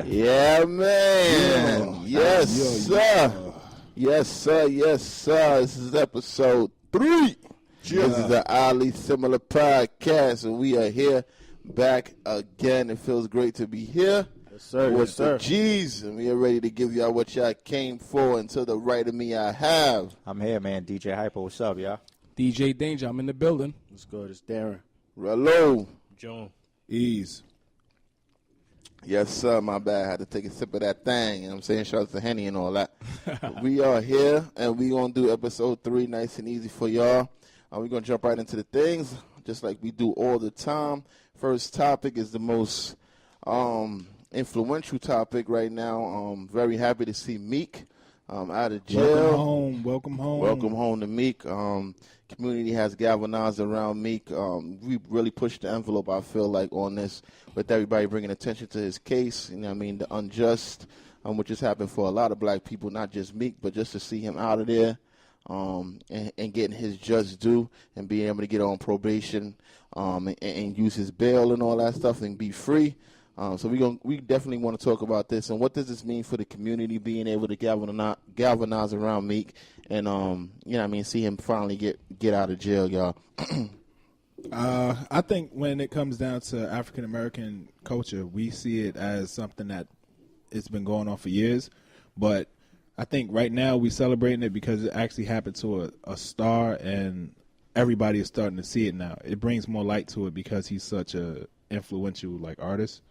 Yeah, man. Yes, sir. Yes, sir. Yes, sir. This is episode 3. This is the Oddly Similar Podcast, and we are here back again. It feels great to be here. Yes, sir. With the G's, and we are ready to give y'all what y'all came for. And to the right of me, I have. I'm here, man. DJ Hypa, what's up, y'all? DJ Dane-Ja, I'm in the building. What's good? It's Darren. Rello. Joan. Ease. Yes, sir. My bad. I had to take a sip of that thing. You know what I'm saying? Shout out to Henny and all that. We are here, and we're going to do episode 3 nice and easy for y'all. We're going to jump right into the things, just like we do all the time. First topic is the most influential topic right now. Very happy to see Meek out of jail. Welcome home. Welcome home to Meek. Community has galvanized around Meek. We really pushed the envelope, I feel like, on this, with everybody bringing attention to his case. You know what I mean? The unjust, which has happened for a lot of black people, not just Meek, but just to see him out of there and getting his just due and being able to get on probation and use his bail and all that stuff and be free. So we definitely want to talk about this and what does this mean for the community being able to galvanize around Meek and you know what I mean, see him finally get out of jail, y'all. I think when it comes down to African American culture, we see it as something that it's been going on for years, but I think right now we're celebrating it because it actually happened to a star and everybody is starting to see it now. It brings more light to it because he's such a influential artist.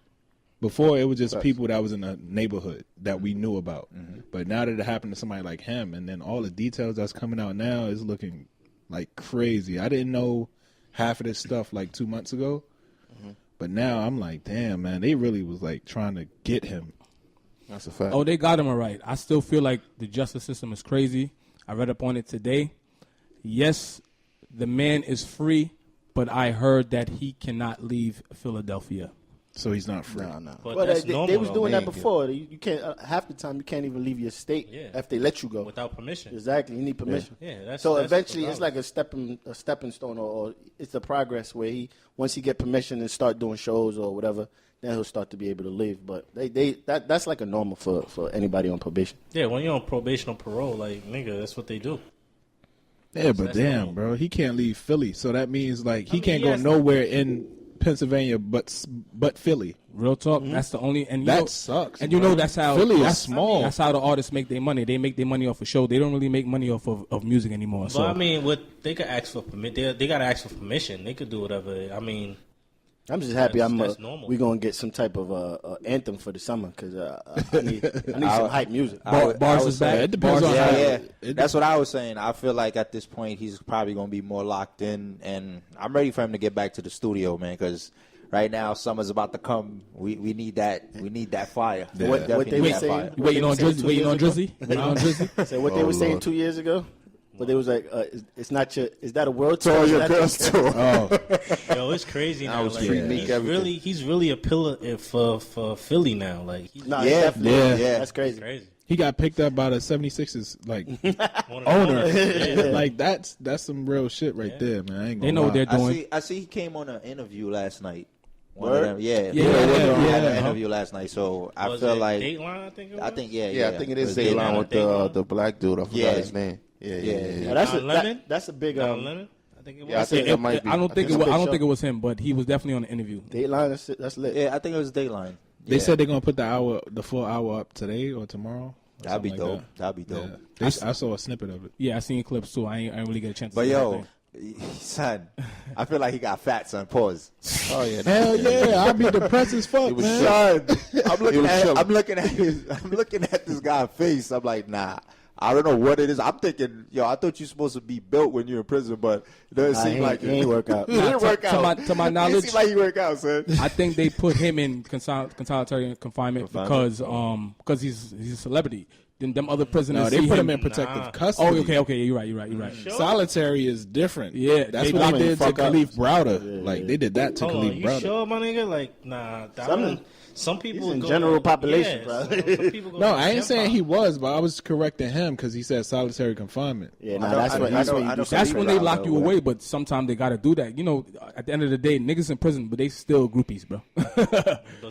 Before, it was just people that was in the neighborhood that we knew about. Mm-hmm. But now that it happened to somebody like him, and then all the details that's coming out now is looking like crazy. I didn't know half of this stuff 2 months ago. Mm-hmm. But now I'm like, damn, man, they really was trying to get him. That's a fact. Oh, they got him all right. I still feel like the justice system is crazy. I read up on it today. Yes, the man is free, but I heard that he cannot leave Philadelphia. So he's not free. No. But that's normal, they was doing that before. Good. You can't half the time you can't even leave your state if they let you go without permission. Exactly, you need permission. Yeah, that's eventually it's like a stepping stone, or it's a progress where once he get permission and start doing shows or whatever, then he'll start to be able to leave. But that's like a normal for anybody on probation. Yeah, when you're on probation or parole, nigga, that's what they do. Yeah, but damn, normal. Bro, he can't leave Philly, so that means he can't go nowhere in Pennsylvania, but Philly. Real talk. Mm-hmm. That's the only, and that sucks. And that's how Philly is small. That's how the artists make their money. They make their money off of show. They don't really make money off of music anymore. But so I mean, they could ask for permission. They gotta ask for permission. They could do whatever. I mean, I'm just happy we're gonna get some type of anthem for the summer because I need some hype music. Bars is back. It depends on how. That's what I was saying. I feel like at this point he's probably gonna be more locked in, and I'm ready for him to get back to the studio, man, because right now summer's about to come. We need that. We need that fire. Yeah. What they were saying? Waiting on Drizzy. So what they were saying 2 years ago. But they was like, it's not your. Is that a world tour? Your girls tour. Yo, it's crazy now. He's really a pillar for Philly now. That's crazy. He got picked up by the 76ers owner. Yeah. That's some real shit right there, man. I ain't gonna they know what they're doing. I see he came on an interview last night. Word? Had an interview last night, so I feel like Dateline, I think it was? I think I think it is Dateline with the black dude. I forgot his name. Yeah. That's a big. Lemon? I think it was. Yeah, I think it might be. I don't think it was him, but he was definitely on the interview. Dateline, that's lit. Yeah, I think it was Dateline. They said they're gonna put the full hour up today or tomorrow. That'd be dope. That'd be dope. Yeah. I saw a snippet of it. Yeah, I seen clips too. I ain't really get a chance. But son, I feel like he got fat, son. Pause. Oh yeah, hell yeah! I'd be depressed as fuck, man. Son, I'm looking at this guy's face. I'm like, nah. I don't know what it is. I'm thinking, I thought you're supposed to be built when you're in prison, but it doesn't seem like it ain't work out. It didn't work out. To my knowledge, it seemed like he work out, son. I think they put him in solitary confinement because he's a celebrity. Then them other prisoners. No, they put him in protective custody. Oh, okay, you're right. Sure. Solitary is different. Yeah, that's what they did to Khalif Browder. Yeah. Like they did that to Khalif Browder. You sure, my nigga? Like, nah. Some people in general population, bro. Some people no, I ain't saying he was, but I was correcting him because he said solitary confinement. Yeah, that's when they lock you away. But sometimes they got to do that. You know, at the end of the day, niggas in prison, but they still groupies, bro.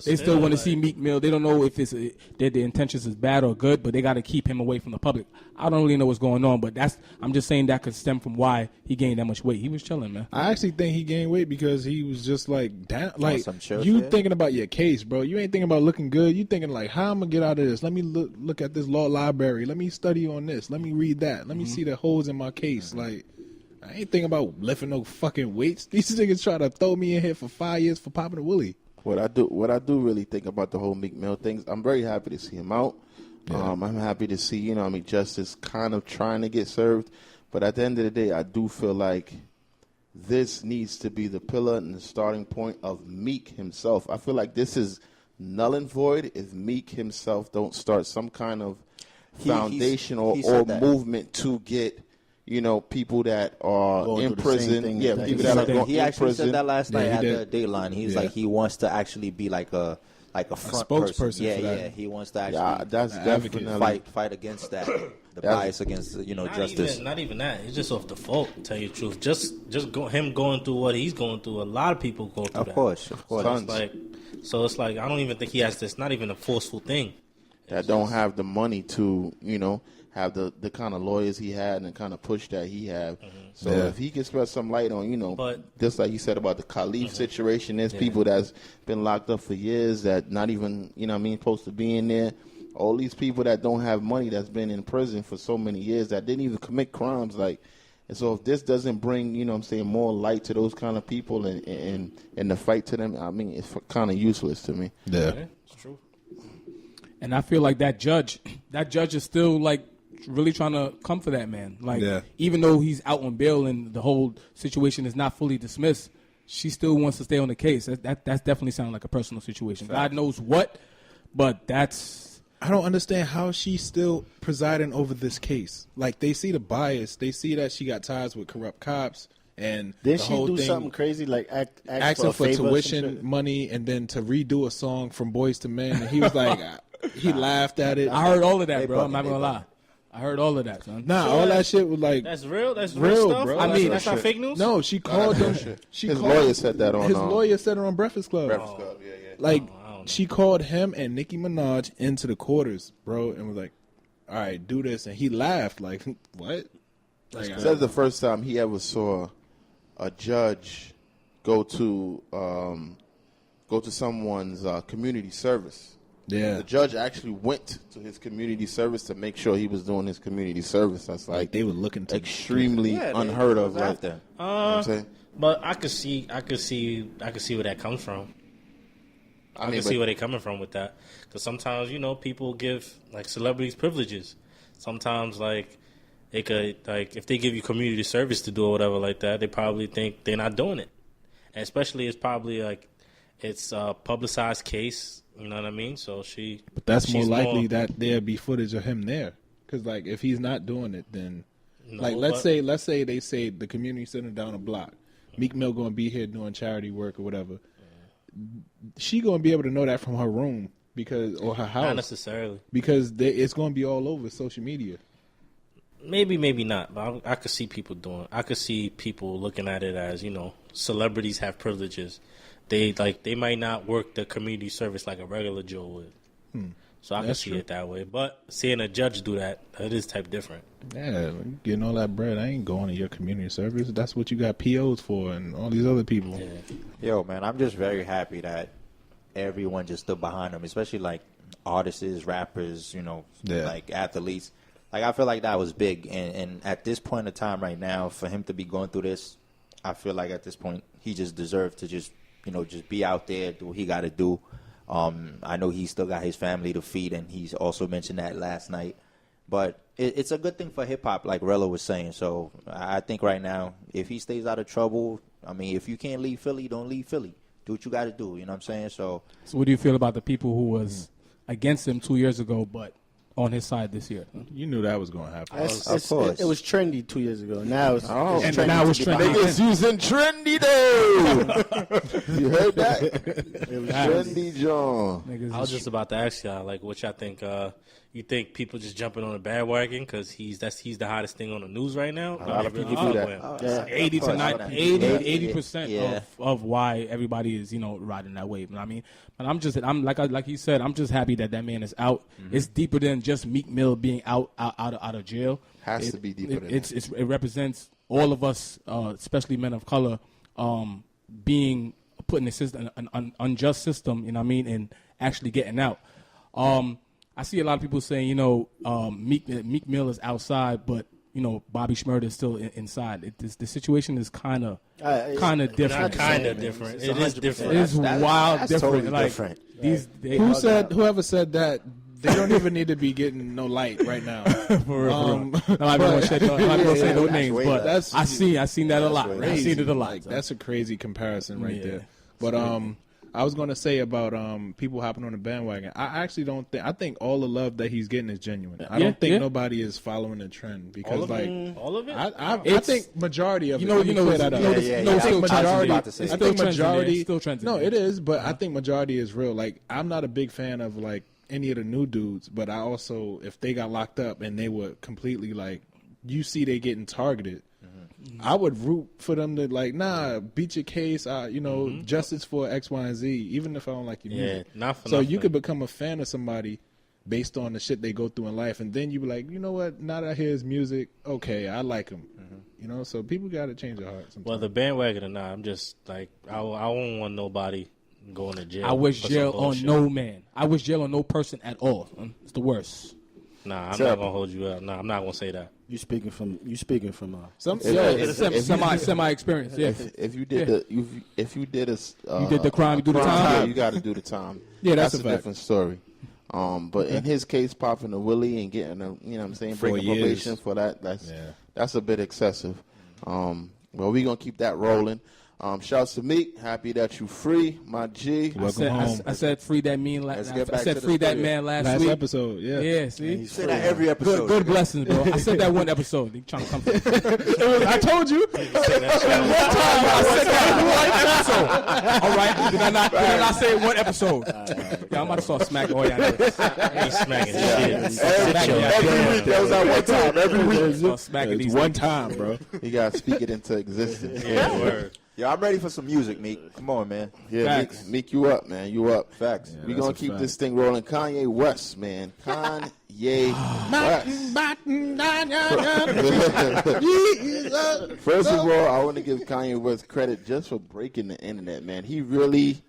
They still want to see Meek Mill. They don't know if it's their intentions is bad or good, but they got to keep him away from the public. I don't really know what's going on, but I'm just saying that could stem from why he gained that much weight. He was chilling, man. I actually think he gained weight because he was just like down. Like you thinking about your case, bro. You ain't thinking about looking good. You thinking like, how I'm gonna get out of this? Let me look at this law library. Let me study on this. Let me read that. Let me see the holes in my case. Like, I ain't thinking about lifting no fucking weights. These niggas try to throw me in here for 5 years for popping a willy. What I do really think about the whole Meek Mill things, I'm very happy to see him out. Yeah. I'm happy to see, justice kind of trying to get served. But at the end of the day, I do feel like this needs to be the pillar and the starting point of Meek himself. I feel like this is null and void if Meek himself don't start some kind of foundation or movement to get, people that are going in prison. Yeah, people that are going in prison. He actually said that last night at the Dateline. He's like, he wants to actually be like a front spokesperson. Yeah. He wants to actually that's definitely fight against that. The bias against justice. Not even that. It's just off default. To tell you the truth, just him going through what he's going through. A lot of people go through that. Of course. It's like I don't even think he has this. Not even a forceful thing. That don't have the money to have the kind of lawyers he had and the kind of push that he had. Mm-hmm. So if he can spread some light on, but, just like you said about the Khalif situation, there's people that's been locked up for years that not even, supposed to be in there. All these people that don't have money that's been in prison for so many years that didn't even commit crimes. And so if this doesn't bring, more light to those kind of people and the fight to them, it's kind of useless to me. Yeah. It's true. And I feel like that judge is still like really trying to come for that man. Like, even though he's out on bail and the whole situation is not fully dismissed, she still wants to stay on the case. That's definitely sounding like a personal situation. Fact. God knows what, but that's... I don't understand how she's still presiding over this case. Like, they see the bias. They see that she got ties with corrupt cops. And did she do something crazy like asking for tuition money and then to redo a song from Boys to Men? And he was like, he laughed at it. I heard all of that, bro. I'm not going to lie. I heard all of that, son. All that shit was like... That's real? That's real stuff? Bro. I mean, that's not fake news? No, she called him... His lawyer said that on... His lawyer said it on Breakfast Club. Breakfast Club, yeah. Like, she called him and Nicki Minaj into the quarters, bro, and was like, all right, do this. And he laughed, like, what? Like, that's the first time he ever saw a judge go to someone's community service. Yeah. The judge actually went to his community service to make sure he was doing his community service. That's like they were looking to extremely unheard of. Like that. You know what I'm saying? But I could see where that comes from. I can see where they're coming from with that. Because sometimes, people give, like, celebrities privileges. Sometimes, like, they could, like, if they give you community service to do or whatever like that, they probably think they're not doing it. And especially it's probably, like, it's a publicized case. You know what I mean? So But that's more likely that there'd be footage of him there. Because, like, if he's not doing it, then... let's say they say the community center down a block. Meek Mill going to be here doing charity work or whatever. She going to be able to know that from her room or her house. Not necessarily. Because it's going to be all over social media. Maybe not. But I could see people doing. I could see people looking at it as, celebrities have privileges. They might not work the community service like a regular Joe would. So I can see it that way. But seeing a judge do that is type different. Yeah, getting all that bread, I ain't going to your community service. That's what you got POs for and all these other people. Yeah. Yo, man, I'm just very happy that everyone just stood behind him, especially like artists, rappers, like athletes. Like, I feel like that was big. And at this point in time right now, for him to be going through this, I feel like at this point he just deserved to just be out there, do what he got to do. I know he still got his family to feed, and he's also mentioned that last night But it's a good thing for hip hop, like Rello was saying. So I think right now, if he stays out of trouble, I mean, if you can't leave Philly, don't leave Philly. Do what you got to do. You know what I'm saying? So what do you feel about the people who was against him 2 years ago, but on his side this year? You knew that was going to happen. Of course. It was trendy 2 years ago. Now it's trendy. Now it's trendy. Niggas using trendy though. You heard that? It was trendy, John. I was just about to ask y'all, like, what y'all think? You think people just jumping on a bandwagon because he's the hottest thing on the news right now? A lot of people do that. 80 to 80% of why everybody is riding that wave. You know what I mean? But I'm like he said, I'm just happy that man is out. Mm-hmm. It's deeper than just Meek Mill being out of jail. Has to be deeper than that. It represents all of us, especially men of color, being put in a system, an unjust system. You know what I mean? And actually getting out. I see a lot of people saying, Meek Mill is outside, but Bobby Shmurda is still inside. The situation is kind of different. Kind of different. It is different. It's wild different. Totally like different. Whoever said that? They don't even need to be getting no light right now. For real. Not gonna say no names, but I seen that a lot. I seen it a lot. That's a crazy comparison right there. But I was going to say about people hopping on the bandwagon. I actually don't think. I think all the love that he's getting is genuine. I don't think nobody is following the trend because all of it. I think majority of it. I think majority. Still trending. No, it is, but I think majority is real. Like I'm not a big fan of like any of the new dudes, but I also if they got locked up and they were completely like you see they getting targeted. I would root for them to beat your case. Justice for X, Y, and Z. Even if I don't like your music, you could become a fan of somebody based on the shit they go through in life, and then you be like, you know what? Now that I hear his music, okay, I like him. So people got to change their heart. Sometimes. Well, the bandwagon or not, I'm just like I don't want nobody going to jail. I wish jail on no man. I wish jail on no person at all. It's the worst. Nah, I'm not gonna hold you up. Nah, I'm not gonna say that. You speaking from semi experience. Yeah. If you did you did the crime, you do the time. You got to do the time. Yeah, that's a different story. But in his case, popping a willie and getting breaking probation for that's a bit excessive. Well, we're gonna keep that rolling. Shouts to Meek. Happy that you free, my G. Welcome home. I said free that man last week. Episode, yeah. Yeah, see? You say that every episode. Good blessings, bro. I said that one episode. You trying to come I told you. one time I said that one episode. All right. Did I not say one episode? Yeah, I'm about to start smacking all y'all niggas. He's smacking shit. Every week. That was our one time. Every week. Start smacking these one time, bro. You got to speak it into existence. Yeah, word. Yeah, I'm ready for some music, Meek. Come on, man. Yeah, Meek, you up, man. You up. Facts. We're going to keep this thing rolling. Kanye West, man. Kanye West. First of all, I want to give Kanye West credit just for breaking the internet, man. He really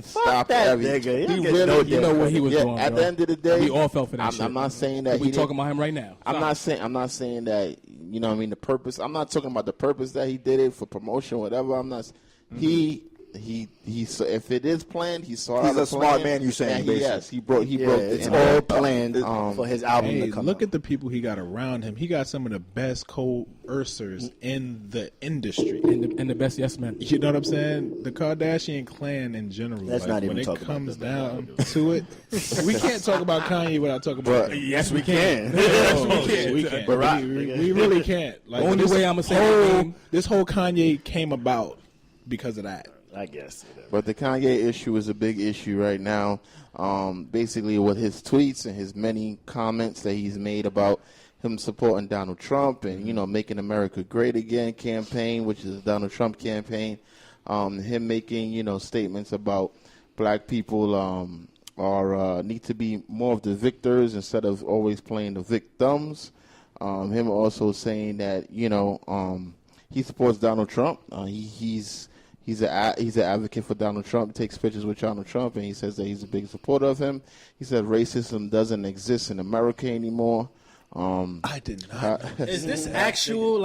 stopped everything. He really, you know what he was doing. At the end of the day, we all fell for that shit. I'm not saying that we talking about him right now. I'm not saying that. You know what I mean? The purpose. I'm not talking about the purpose that he did it for promotion, whatever. I'm not. He if it is planned, he saw. He's a smart man. You saying? Yes, he broke. It's all planned for his album to come. Look at the people he got around him. He got some of the best coercers in the industry, and the best yes men. You know what I'm saying? The Kardashian clan in general. That's not even when talking it comes about down to it. We can't talk about Kanye without talking about. Yes, we can. We can. We really can't. Like, the only way I'm gonna say this whole Kanye came about because of that. I guess. But the Kanye issue is a big issue right now. Basically, with his tweets and his many comments that he's made about him supporting Donald Trump and, making America great again campaign, which is the Donald Trump campaign. Him making, statements about black people need to be more of the victors instead of always playing the victims. Him also saying that, he supports Donald Trump. He's an advocate for Donald Trump, takes pictures with Donald Trump, and he says that he's a big supporter of him. He said racism doesn't exist in America anymore. I did not. Is this actual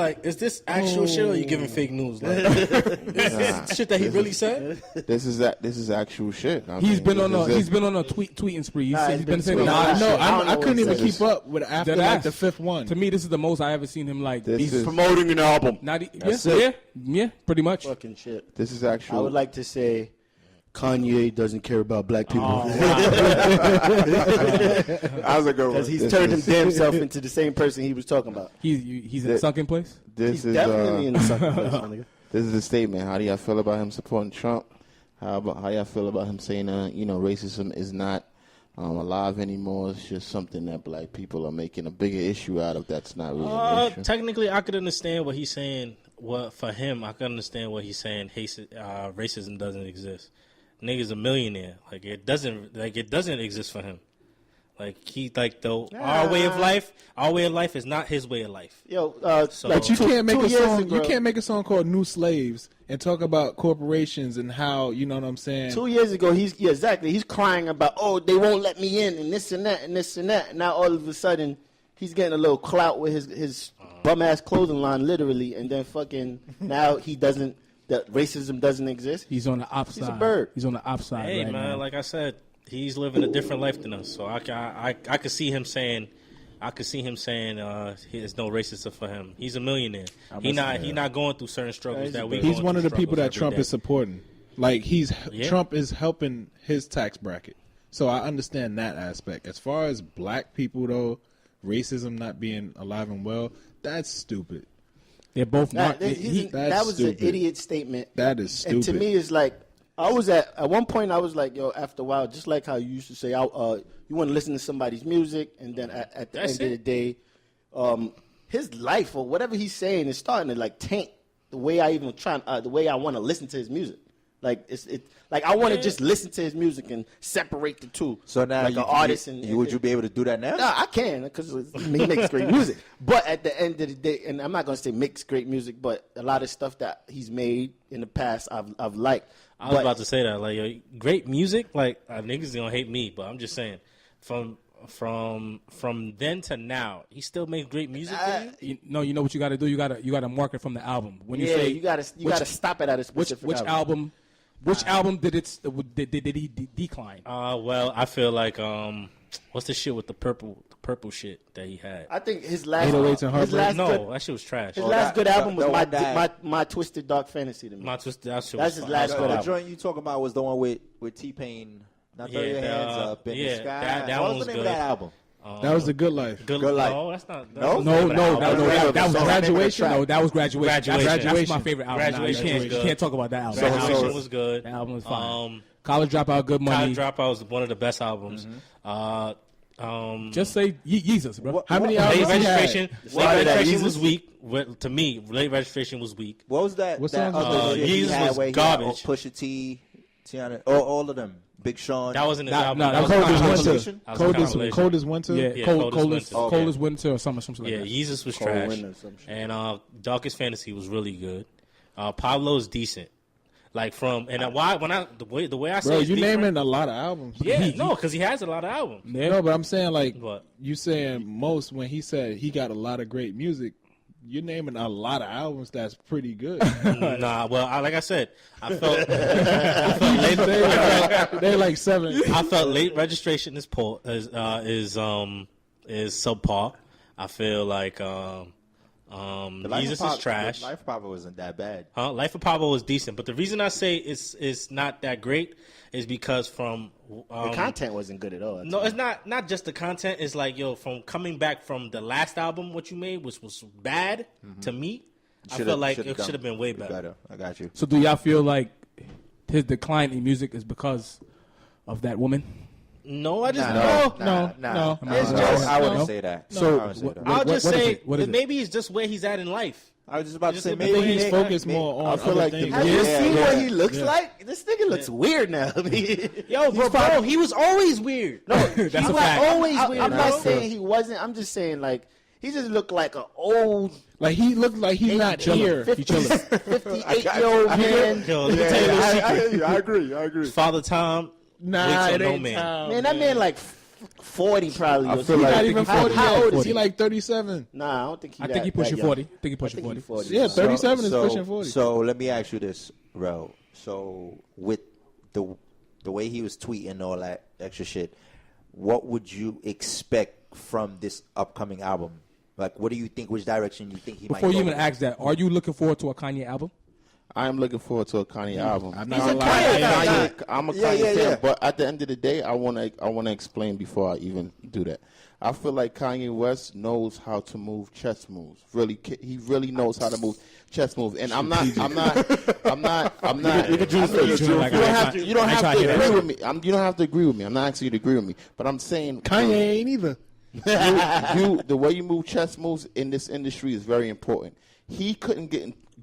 shit, or are you giving fake news? Like, is this shit that he really said? This is actual shit. He's been on a tweeting spree. He's been saying I couldn't even keep up with after like the fifth one. To me, this is the most I ever seen him like. He's promoting an album. Yeah, pretty much. Fucking shit. This is actual. I would like to say Kanye doesn't care about black people. How's it going? Because he's turned his damn self into the same person he was talking about. He's in a sunken place? He's definitely in a sunken place, my nigga. This is a statement. How do y'all feel about him supporting Trump? How y'all feel about him saying, racism is not alive anymore? It's just something that black people are making a bigger issue out of. That's not really an issue. Technically, I could understand what he's saying. For him, I could understand what he's saying. Racism doesn't exist. Nigga's a millionaire. It doesn't exist for him. Our way of life is not his way of life. Yo, but you can't make a song. You can't make a song called "New Slaves" and talk about corporations and how, you know what I'm saying. 2 years ago, he's crying about, they won't let me in and this and that and this and that. And now all of a sudden, he's getting a little clout with his bum ass clothing line, literally, and then fucking now he doesn't. That racism doesn't exist. He's on the opposite. He's a bird. He's on the upside. Hey right man, now. like I said, he's living a different life than us. So I could see him saying, there's no racism for him. He's a millionaire. He's not going through certain struggles that we. He's one of the people that Trump is supporting. Trump is helping his tax bracket. So I understand that aspect. As far as black people though, racism not being alive and well, that's stupid. They're both not. That was an idiot statement. That is stupid. And to me, it's like, I was at one point, I was like, yo, after a while, just like how you used to say, you want to listen to somebody's music, and then at the end of the day, his life or whatever he's saying is starting to taint the way I want to listen to his music. I want to just listen to his music and separate the two. So now, an artist would you be able to do that now? No, I can because he makes great music. But at the end of the day, and I'm not gonna say makes great music, but a lot of stuff that he's made in the past, I've liked. I was about to say that, great music, niggas gonna hate me, but I'm just saying, from then to now, he still makes great music. You know what you got to do? You got to mark it from the album. When you say you got to stop it at a specific which album. Which album did he decline? Well, I feel like what's the shit with the purple shit that he had? I think his last 808s and Heartbreak. That shit was trash. His last good album was my Twisted Dark Fantasy to me. My Twisted. That shit That's was his last good album. The joint you talking about was the one with T-Pain. Not throw your hands up in the sky. That what one was the name good. of that album? That was The Good Life. Good Life. No, that's not. No, that was Graduation. No, that was Graduation. That's my favorite album. Graduation You can't talk about that album. Graduation was good. That album was fine. College Dropout, Good Money. College Dropout was one of the best albums. Just say Jesus, bro. How many Late albums? Registration was weak. To me, Late Registration was weak. What was that? What that song other shit he Jesus had was where he garbage. had Pusha T, Tiana, all of them. Big Sean. That wasn't his album. No, that was Cold as compilation. Winter. That was a compilation. Cold as Winter. Yeah, Cold as Winter. Cold as Winter or something like that. Jesus was Cold trash. Winter or some shit. And Darkest Fantasy was really good. Pablo's decent. The way I say Bro, it's you different. naming a lot of albums. Because he has a lot of albums. No, but I'm saying What? you saying most when he said he got a lot of great music. You're naming a lot of albums that's pretty good. Nah, well, like I said, I felt They're like 7. I felt Late Registration is subpar. I feel like Jesus is trash. Life of Pablo wasn't that bad. Life of Pablo was decent, but the reason I say it's not that great is because from the content wasn't good at all. No, it's not just the content. It's from coming back from the last album, what you made, which was bad to me. I feel like it should have been way better. I got you. So do y'all feel like his decline in music is because of that woman? No, I just No. I wouldn't say that. I'll just say what is it? maybe it's just where he's at in life. I was just about to say Maybe maybe he's focused more on I feel other like things. have you seen what he looks Yeah. like? This nigga looks weird now. Yo, bro, he was always weird. No, That's a fact. always weird. I'm bro. not saying he wasn't. I'm just saying he just looked like an old. Like he looked like he's not here. 58-year-old man. Yo, let me tell you a secret. I agree. Father Time. Nah, Waits on it no ain't man. time. Man, that man 40 probably. I or feel something. like- Not even 40 How old yet. is He like 37. Nah, I don't think he. I think he pushing 40. I think he pushing 40. Yeah, 37 is pushing 40. So let me ask you this, Rel. So with the way he was tweeting and all that extra shit, what would you expect from this upcoming album? Like, what do you think? Which direction you think he might go? Before you even ask that, are you looking forward to a Kanye album? I am looking forward to a Kanye album. I'm not gonna lie. I'm a Kanye fan, but at the end of the day, I want to explain before I even do that. I feel like Kanye West knows how to move chess moves. He really knows how to move chess moves. And I'm not. You don't have to agree with me. You don't have to agree with me. I'm not asking you to agree with me, but I'm saying Kanye ain't either. the way you move chess moves in this industry is very important. He couldn't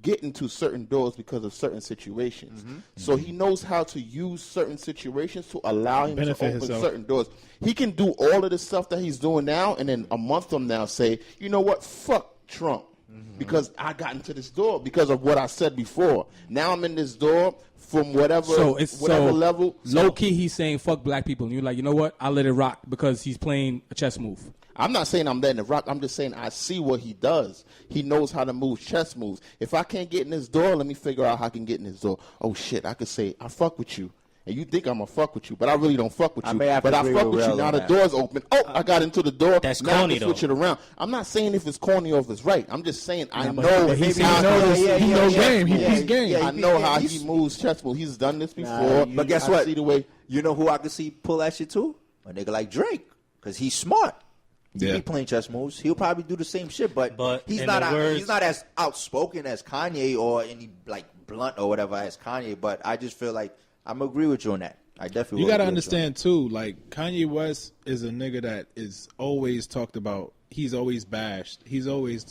get into certain doors because of certain situations. So he knows how to use certain situations to allow him to open certain doors. He can do all of the stuff that he's doing now, and then a month from now say, you know what, fuck Trump. Because I got into this door because of what I said before. Now I'm in this door from whatever level. Low key, he's saying fuck black people, and you're like, you know what? I'll let it rock because he's playing a chess move. I'm not saying I'm letting it rock. I'm just saying I see what he does. He knows how to move chess moves. If I can't get in this door, let me figure out how I can get in this door. Oh shit, I could say I fuck with you. And you think I'm going to fuck with you, but I really don't fuck with you. But I fuck with you. Now the door's open. Oh, I got into the door. That's now corny, I can switch it around. I'm not saying if it's corny or if it's right. I'm just saying I know. He knows game. He plays game. I know how he moves chess moves. He's done this before. But guess what? You know who I could see pull that shit too? A nigga like Drake. Because he's smart. He be playing chess moves. He'll probably do the same shit, but he's not as outspoken as Kanye or any like blunt or whatever as Kanye. But I just feel like I'm agree with you on that. I definitely. You got to understand too. Like Kanye West is a nigga that is always talked about. He's always bashed. He's always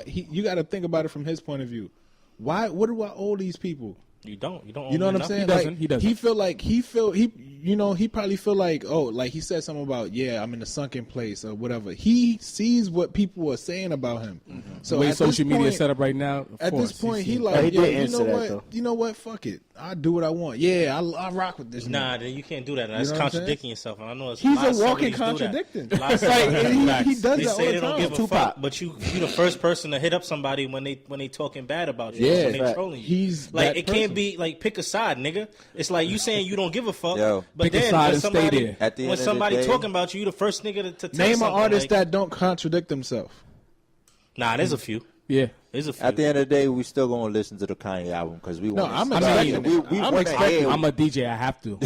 you got to think about it from his point of view. Why? What do I owe these people? You don't. You know what I'm saying? He doesn't. He probably feel like, oh, like he said something about, I'm in a sunken place or whatever. He sees what people are saying about him. So the way social media is set up right now, at this point, he like, you know what? Fuck it. I do what I want. Yeah, I rock with this. Nah, then you can't do that. That's contradicting yourself. And I know he's a walking contradiction. He does that all the time. Don't give a fuck, but you the first person to hit up somebody when they talking bad about you. When they trolling you. He's like it can't be like pick a side, nigga. It's like you saying you don't give a fuck, but pick a then side when and stay there. When somebody talking about you, the first nigga to tell name an artist like, that don't contradict himself. Nah, there's a few. Yeah. At the end of the day, we still gonna listen to the Kanye album because we want. I'm expecting. I'm a DJ. I have to.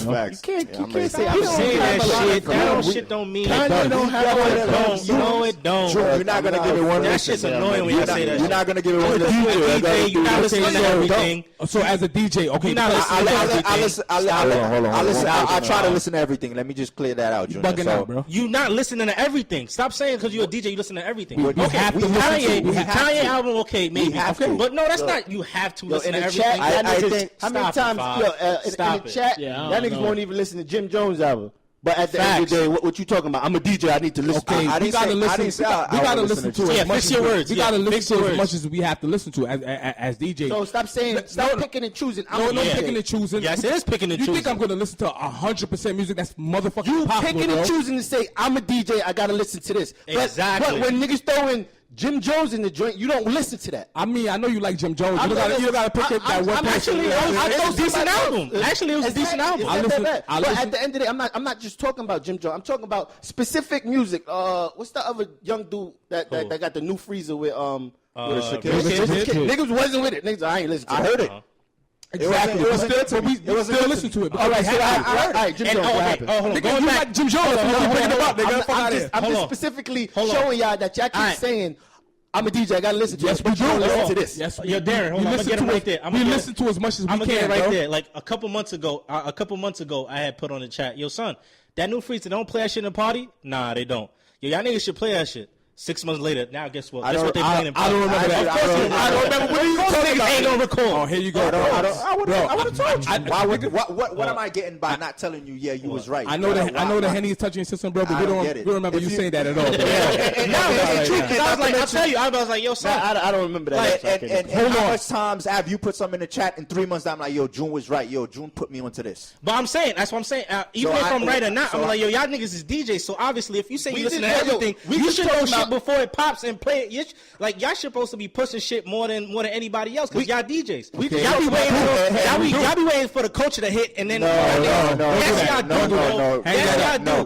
Facts. You can't say I'm saying that shit. That shit don't mean Kanye don't have it. No, it don't. You're not gonna give it one. That shit's annoying when you say that. You're not gonna give it one. DJ, you're not listening to everything. So as a DJ, okay, you're not listening to everything. I'll try to listen to everything. Let me just clear that out, Junior. Bugging out, bro. You're not listening to everything. Stop saying because you're a DJ, you listen to everything. We have to listen to Kanye album, okay, maybe. Okay. But no, that's not. You have to listen to everything. I think. How many times in the chat, y'all niggas won't even listen to Jim Jones' album. But at the end of the day, what you talking about? I'm a DJ. I need to listen. Okay, we gotta listen to it. Yeah, fix your words. We gotta listen to it as much as we have to listen to as DJs. So stop picking and choosing. No picking and choosing. Yes, it is picking and choosing. You think I'm gonna listen to 100% music that's motherfucking you popular, picking and choosing to say I'm a DJ. I gotta listen to this. Exactly. But when niggas throwing Jim Jones in the joint, you don't listen to that. I mean, I know you like Jim Jones. You gotta pick it that one person. It was a decent album. Actually, it was a decent album. But at the end of the day, I'm not just talking about Jim Jones. I'm talking about specific music. What's the other young dude that got the new freezer with niggas wasn't with it. Niggas, I ain't listen to it. I heard it. Exactly. We still listen to it. All right, Jim Jones, what happened? Hold on, Nigga, you like Jim Jones. I'm just specifically showing y'all that y'all keep saying, I'm a DJ, I gotta listen to this. But you don't listen to this. Yes, yo, Darren, hold on, I'm gonna get him right there. We listen to as much as we can, get it right bro. there. Like a couple months ago, I had put on the chat, yo, son, that new freezer, they don't play that shit in the party? Nah, they don't. Yo, y'all niggas should play that shit. 6 months later, now guess what? I Guess don't- what they playing in I don't remember that. I don't remember what you talking about. Ain't gonna recall. Oh, here you go. I would have told you. Why would What am I getting by not telling you? Yeah, you was right. I know that the Henny is touching your system, bro, but I we don't don't get it. remember you saying that at all. Bro. That's true. Because I was like, I'll tell you. I was like, yo, son. I don't remember that. And how much times have you put something in the chat in 3 months? I'm like, yo, June was right. Yo, June put me onto this. But I'm saying, that's what I'm saying. Even if I'm right or not, I'm like, yo, y'all niggas is DJs. So obviously, if you say you listen to everything, you should know shit before it pops and play it. Like y'all supposed to be pushing shit more than anybody else because y'all DJs. Y'all be waiting for the culture to hit and then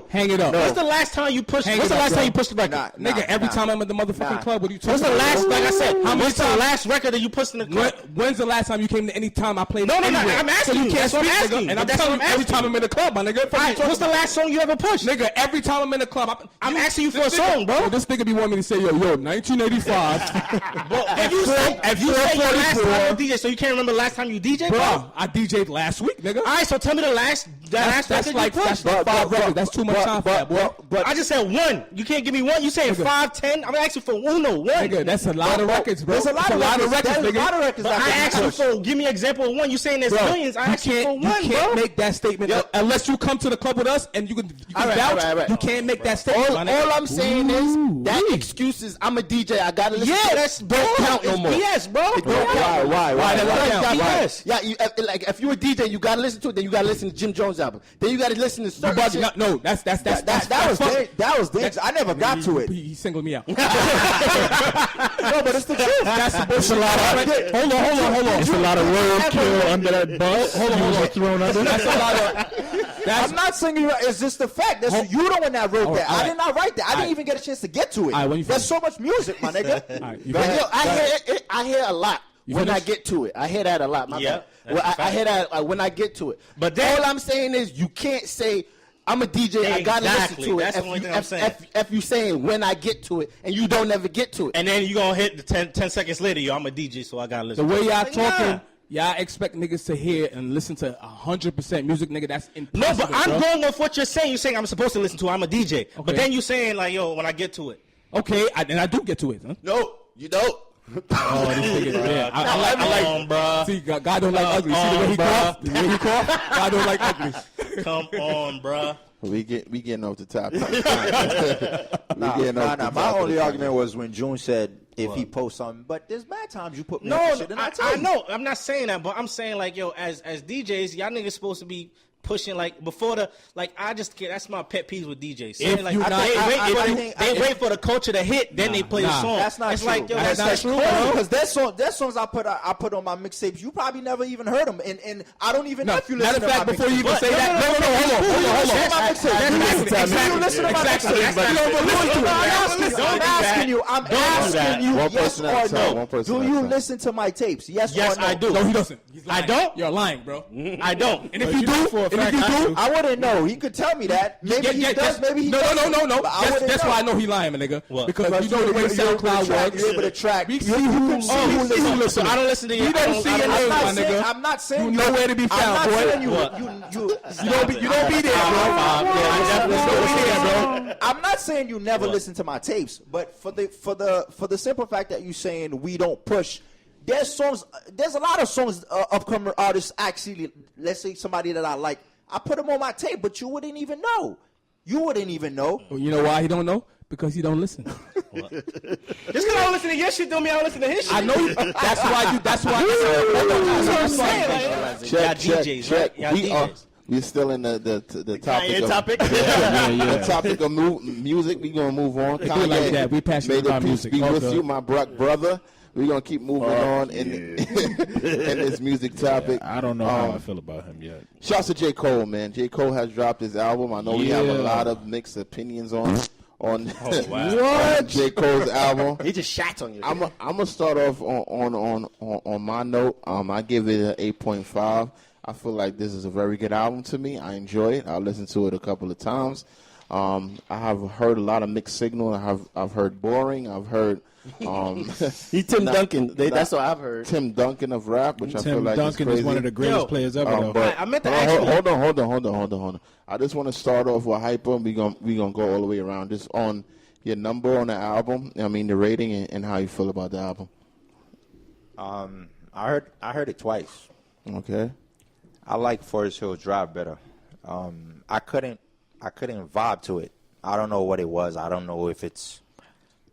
Hang it up. What's the last time you pushed? What's the last time you pushed the record? Nigga, every time I'm at the motherfucking club, what are you talking What's the about? last? Like I said, what's the last record that you pushed in the club? When's the last time you came to any time I played? No. anywhere? I'm asking So you. That's what I'm speak, nigga, asking. and I'm That's telling what you I'm every time asking. I'm in the club, my nigga. Alright, what's the last song you ever pushed? Nigga, every time I'm in the club, I'm asking you for a song, bro. This nigga be wanting me to say, yo, 1985. Bro, if you say your last time you DJ, so you can't remember the last time you DJ, Bro, I DJ'd last week, nigga. All right, so tell me the last That's record like you pushed. 5 records. That's too much time for that, boy. But I just said one. You can't give me one. You saying 5, 10? I'm asking for one. Nigga, that's a lot of records, bro. There's a lot of records. There's a lot of records. But I asked you for, give me an example of one. You saying there's millions. I asked you for one, You can't bro. make that statement unless you come to the club with us and you can vouch. Right. You can't make that statement. all I'm saying is that excuse is I'm a DJ. I gotta listen. Yeah, to that's don't count no more. BS, bro. It don't count. Why? BS. Yeah, like if you're a DJ, you gotta listen to it. Then you gotta listen to Jim Jones' album. Then you gotta listen to certain shit. No, that's That was dangerous. I never got to it. He singled me out. No, but it's the truth. That's a lot of. Hold on. It's a lot of roadkill under that bus. Hold on. Thrown under. That's a lot of. I'm not saying you. It's just the fact. That's you the one that wrote that. all I right. did not write that. I didn't even get a chance to get to it. All right, when you There's so much music, my nigga. I hear a lot when I get to it. I hear that a lot. My Yeah, bad. that's Well, a fact. I hear that when I get to it. But then- all I'm saying is you can't say I'm a DJ. I gotta Exactly. listen to it. That's the only thing I'm saying. If you saying when I get to it and you don't ever get to it. And then you gonna hit the 10 seconds later. Yo, I'm a DJ, so I gotta The listen. way y'all Like, talking, nah. y'all expect niggas to hear and listen to 100% music, nigga. That's No, impossible. but I'm bro. going with what you're saying. You're saying I'm supposed to listen to it. I'm a DJ. But Okay. then you saying like, yo, when I get to it. Okay, and I do get to it. Huh? No, you don't. Oh, this nigga, yeah. I like. bruh. See, God don't like ugly. See the way he cough? The way he cough? God don't like ugly. Come on, bruh. We getting off the topic. My only argument was when June said if he posts something, but there's bad times you put me on No, shit and I I tell you. know. I'm not saying that, but I'm saying like, yo, as DJs, y'all niggas supposed to be pushing like before the I just can't. That's my pet peeve with DJs. If Saying, like, you not- they wait for the culture to hit, then they play the song. That's not it's true. like, yo, That's that's true, not true, because there's songs I put on my mixtapes. You probably never even heard them, and I don't even know if you listen Matter of to fact, my before you even mixtapes. say that, I'm asking you, yes or no? Do you listen to my tapes? Yes Yes, or no? I do. No, he doesn't. He's lying. I don't? You're lying, bro. I don't. And if you do, I wouldn't know. He could tell me that. Maybe he does. Maybe he doesn't. No. But I wouldn't That's know. why I know he lying, my nigga. What? Because you know the way SoundCloud works. You're able to track. We You see can see who listens. So I don't listen to you. You don't see your name, my nigga. I'm not saying You know where to be found, I'm not boy. saying you don't be there, bro. I'm not saying you never listen to my tapes, but for the simple fact that you saying we don't push, there's a lot of songs upcoming artists actually. Let's say somebody that I like, I put them on my tape, but you wouldn't even know. You wouldn't even know. You know why he don't know? Because he don't listen. Just because I don't listen to your shit don't mean I don't listen to his shit. I know. That's why. That's what I'm saying. Like, Check. Y'all DJs. We're still in the topic. topic. The topic of music. We're gonna move on. It be like that. We passionate May the about peace music. be with Okay. you, my brother. We're gonna keep moving on in this music topic. I don't know how I feel about him yet. Shouts to J. Cole, man. J. Cole has dropped his album. I know we have a lot of mixed opinions on J. Cole's album. He just shats on you. I'm gonna start off on my note. I give it an 8.5. I feel like this is a very good album to me. I enjoy it. I listened to it a couple of times. I have heard a lot of mixed signal. I've heard boring. I've heard He Tim Duncan. That's what I've heard. Tim Duncan of rap, which I feel Tim like Duncan is is one of the greatest players ever. though. but I meant to ask you. hold on. I just want to start off with Hypa. We gonna go all the way around. Just on your number on the album. I mean, the rating and how you feel about the album. I heard it twice. Okay. I like Forest Hills Drive better. I couldn't vibe to it. I don't know what it was. I don't know if it's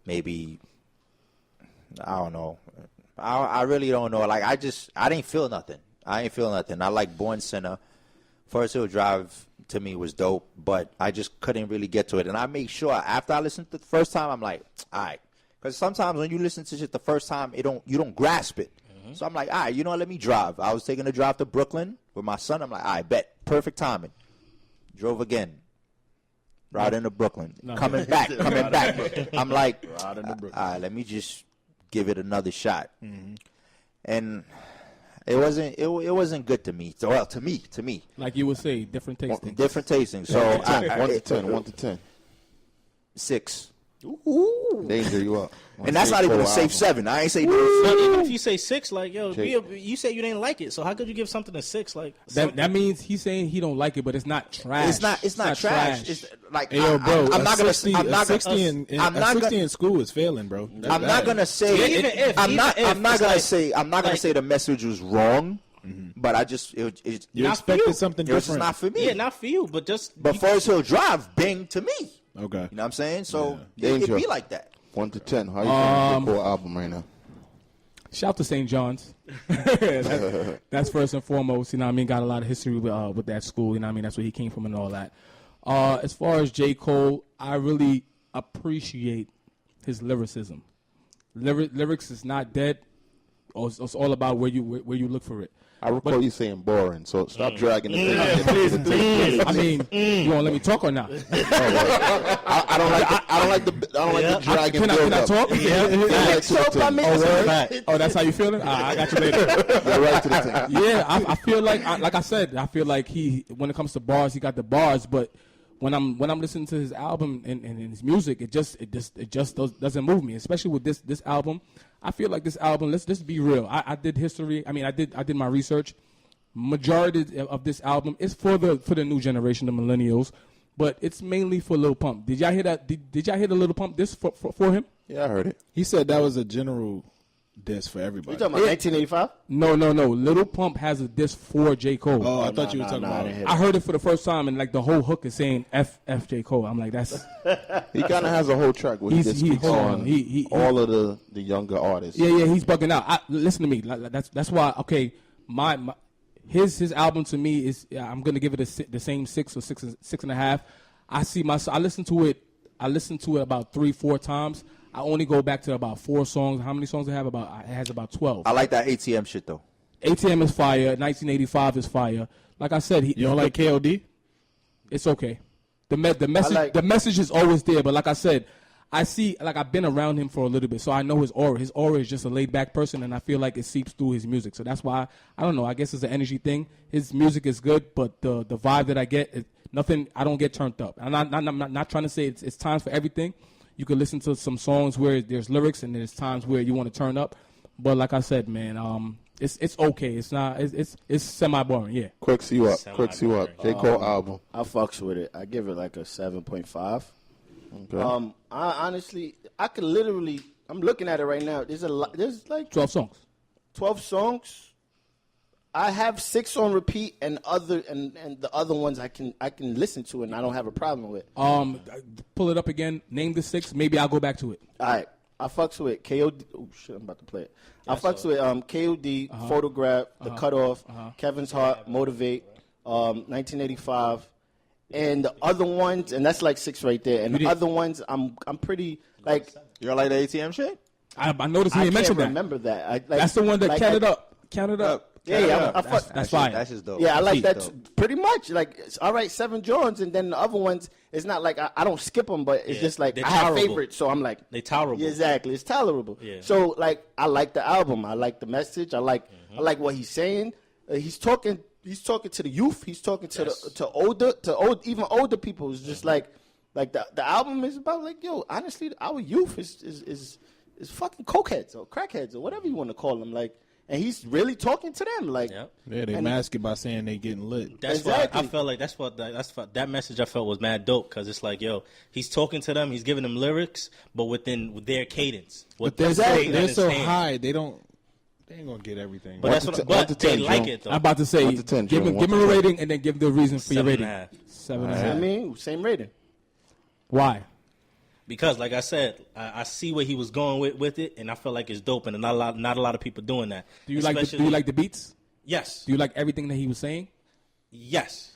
maybe, I don't know. I really don't know. Like, I didn't feel nothing. I like Born Sinner. Forest Hill Drive to me was dope, but I just couldn't really get to it. And I make sure after I listened to it the first time, I'm like, all right. Because sometimes when you listen to shit the first time, you don't grasp it. Mm-hmm. So I'm like, all right, you know what, let me drive. I was taking a drive to Brooklyn with my son. I'm like, all right, bet. Perfect timing. Drove again. Right into Brooklyn. No. Coming back. I'm like, all right, let me just give it another shot. Mm-hmm. And it wasn't good to me. So, well, to me. Like you would say, different tasting. Different tasting. So 1 to 10. 6. Ooh. Danger, you up. And that's not even a safe 7. I ain't say no. Even if you say 6, like, yo, you say you didn't like it. So how could you give something a 6? Like that means he's saying he don't like it, but it's not trash. It's not trash. It's like, hey, yo, bro, I'm not gonna. 60 in school is failing, bro. I'm not gonna say. I'm not gonna say the message was wrong. Mm-hmm. But I just you expected something different. It was not for me. Yeah, not for you, but But Forest Hill Drive bang to me. Okay. You know what I'm saying? So it be like that. 1 to 10. How you feeling the core album right now? Shout to St. John's. That's first and foremost. You know what I mean? Got a lot of history with that school. You know what I mean? That's where he came from and all that. As far as J. Cole, I really appreciate his lyricism. Lyrics is not dead. It's all about where you look for it. I recall you saying boring, so stop dragging the thing. Please. I mean, you want to let me talk or not? I don't like the dragging. Can I talk? Yeah. Oh, that's how you feeling? I got you later. Right to the thing. Yeah, I feel like I said, I feel like when it comes to bars, he got the bars, but when I'm listening to his album and his music, it just doesn't move me. Especially with this album, I feel like this album. Let's just be real. I did history. I mean, I did my research. Majority of this album is for the new generation, the millennials, but it's mainly for Lil Pump. Did y'all hear that? Did y'all hear the Lil Pump diss for him? Yeah, I heard it. He said that was a general diss for everybody. You talking about 1985? No. Lil Pump has a diss for J. Cole. Oh, I thought you were talking about it. I heard it for the first time, and like the whole hook is saying F J. Cole. I'm like, that's. He kind of has a whole track where he speaks on all of the younger artists. Yeah, he's bugging out. Listen to me. That's why. Okay, his album to me is. I'm gonna give it the same 6 or 6.5. I listened to it about 3-4 times. I only go back to about 4 songs. How many songs it has about 12. I like that ATM shit though. ATM is fire. 1985 is fire. Like I said, you don't like KOD? It's okay. The message is always there. But like I said, I've been around him for a little bit, so I know his aura. His aura is just a laid back person, and I feel like it seeps through his music. So that's why I don't know. I guess it's an energy thing. His music is good, but the vibe that I get, nothing. I don't get turned up. I'm not trying to say it's times for everything. You can listen to some songs where there's lyrics, and there's times where you want to turn up. But like I said, man, it's okay. It's not. It's semi boring. Yeah. Quicks you up. J. Cole album. I fucks with it. I give it like a 7.5. Okay. I could literally. I'm looking at it right now. There's like 12 songs. 12 songs. I have 6 on repeat, and the other ones I can listen to, and I don't have a problem with. Pull it up again. Name the 6. Maybe I'll go back to it. All right. I fucks with KOD. Oh shit! I'm about to play it. I fucks with KOD, Photograph, The Cutoff, Kevin's Heart, Motivate, 1985, and the other ones, and that's like 6 right there. And the other ones, I'm pretty like. You don't like the ATM shit? I noticed he didn't mention that. I can't remember that. That's the one that counted up. Yeah, that's fine. That's just dope. Yeah, I like that pretty much. Like, it's all right, 7 Johns, and then the other ones, it's not like I don't skip them, but it's just like I have favorites, so I'm like, they tolerable. Yeah, exactly, it's tolerable. Yeah. So like, I like the album, I like the message, I like what he's saying. He's talking to the youth. He's talking to even older people. It's just like the album is about like, yo, honestly, our youth is fucking cokeheads or crackheads or whatever you want to call them, like. and he's really talking to them. Like, yeah, they mask it by saying they getting lit. That's Exactly. why I felt like that message I felt was mad dope because it's like, yo, he's talking to them, he's giving them lyrics, but within their cadence. But they're so high, they ain't gonna get everything. But they like it though. I'm about to say, 10, give him a rating and then give the reason for your rating. 7.5. 7.5. I mean, same rating. Why? Because, like I said, I see where he was going with it, and I feel like it's dope, and not a lot of people doing that. Do you like the beats? Yes. Do you like everything that he was saying? Yes.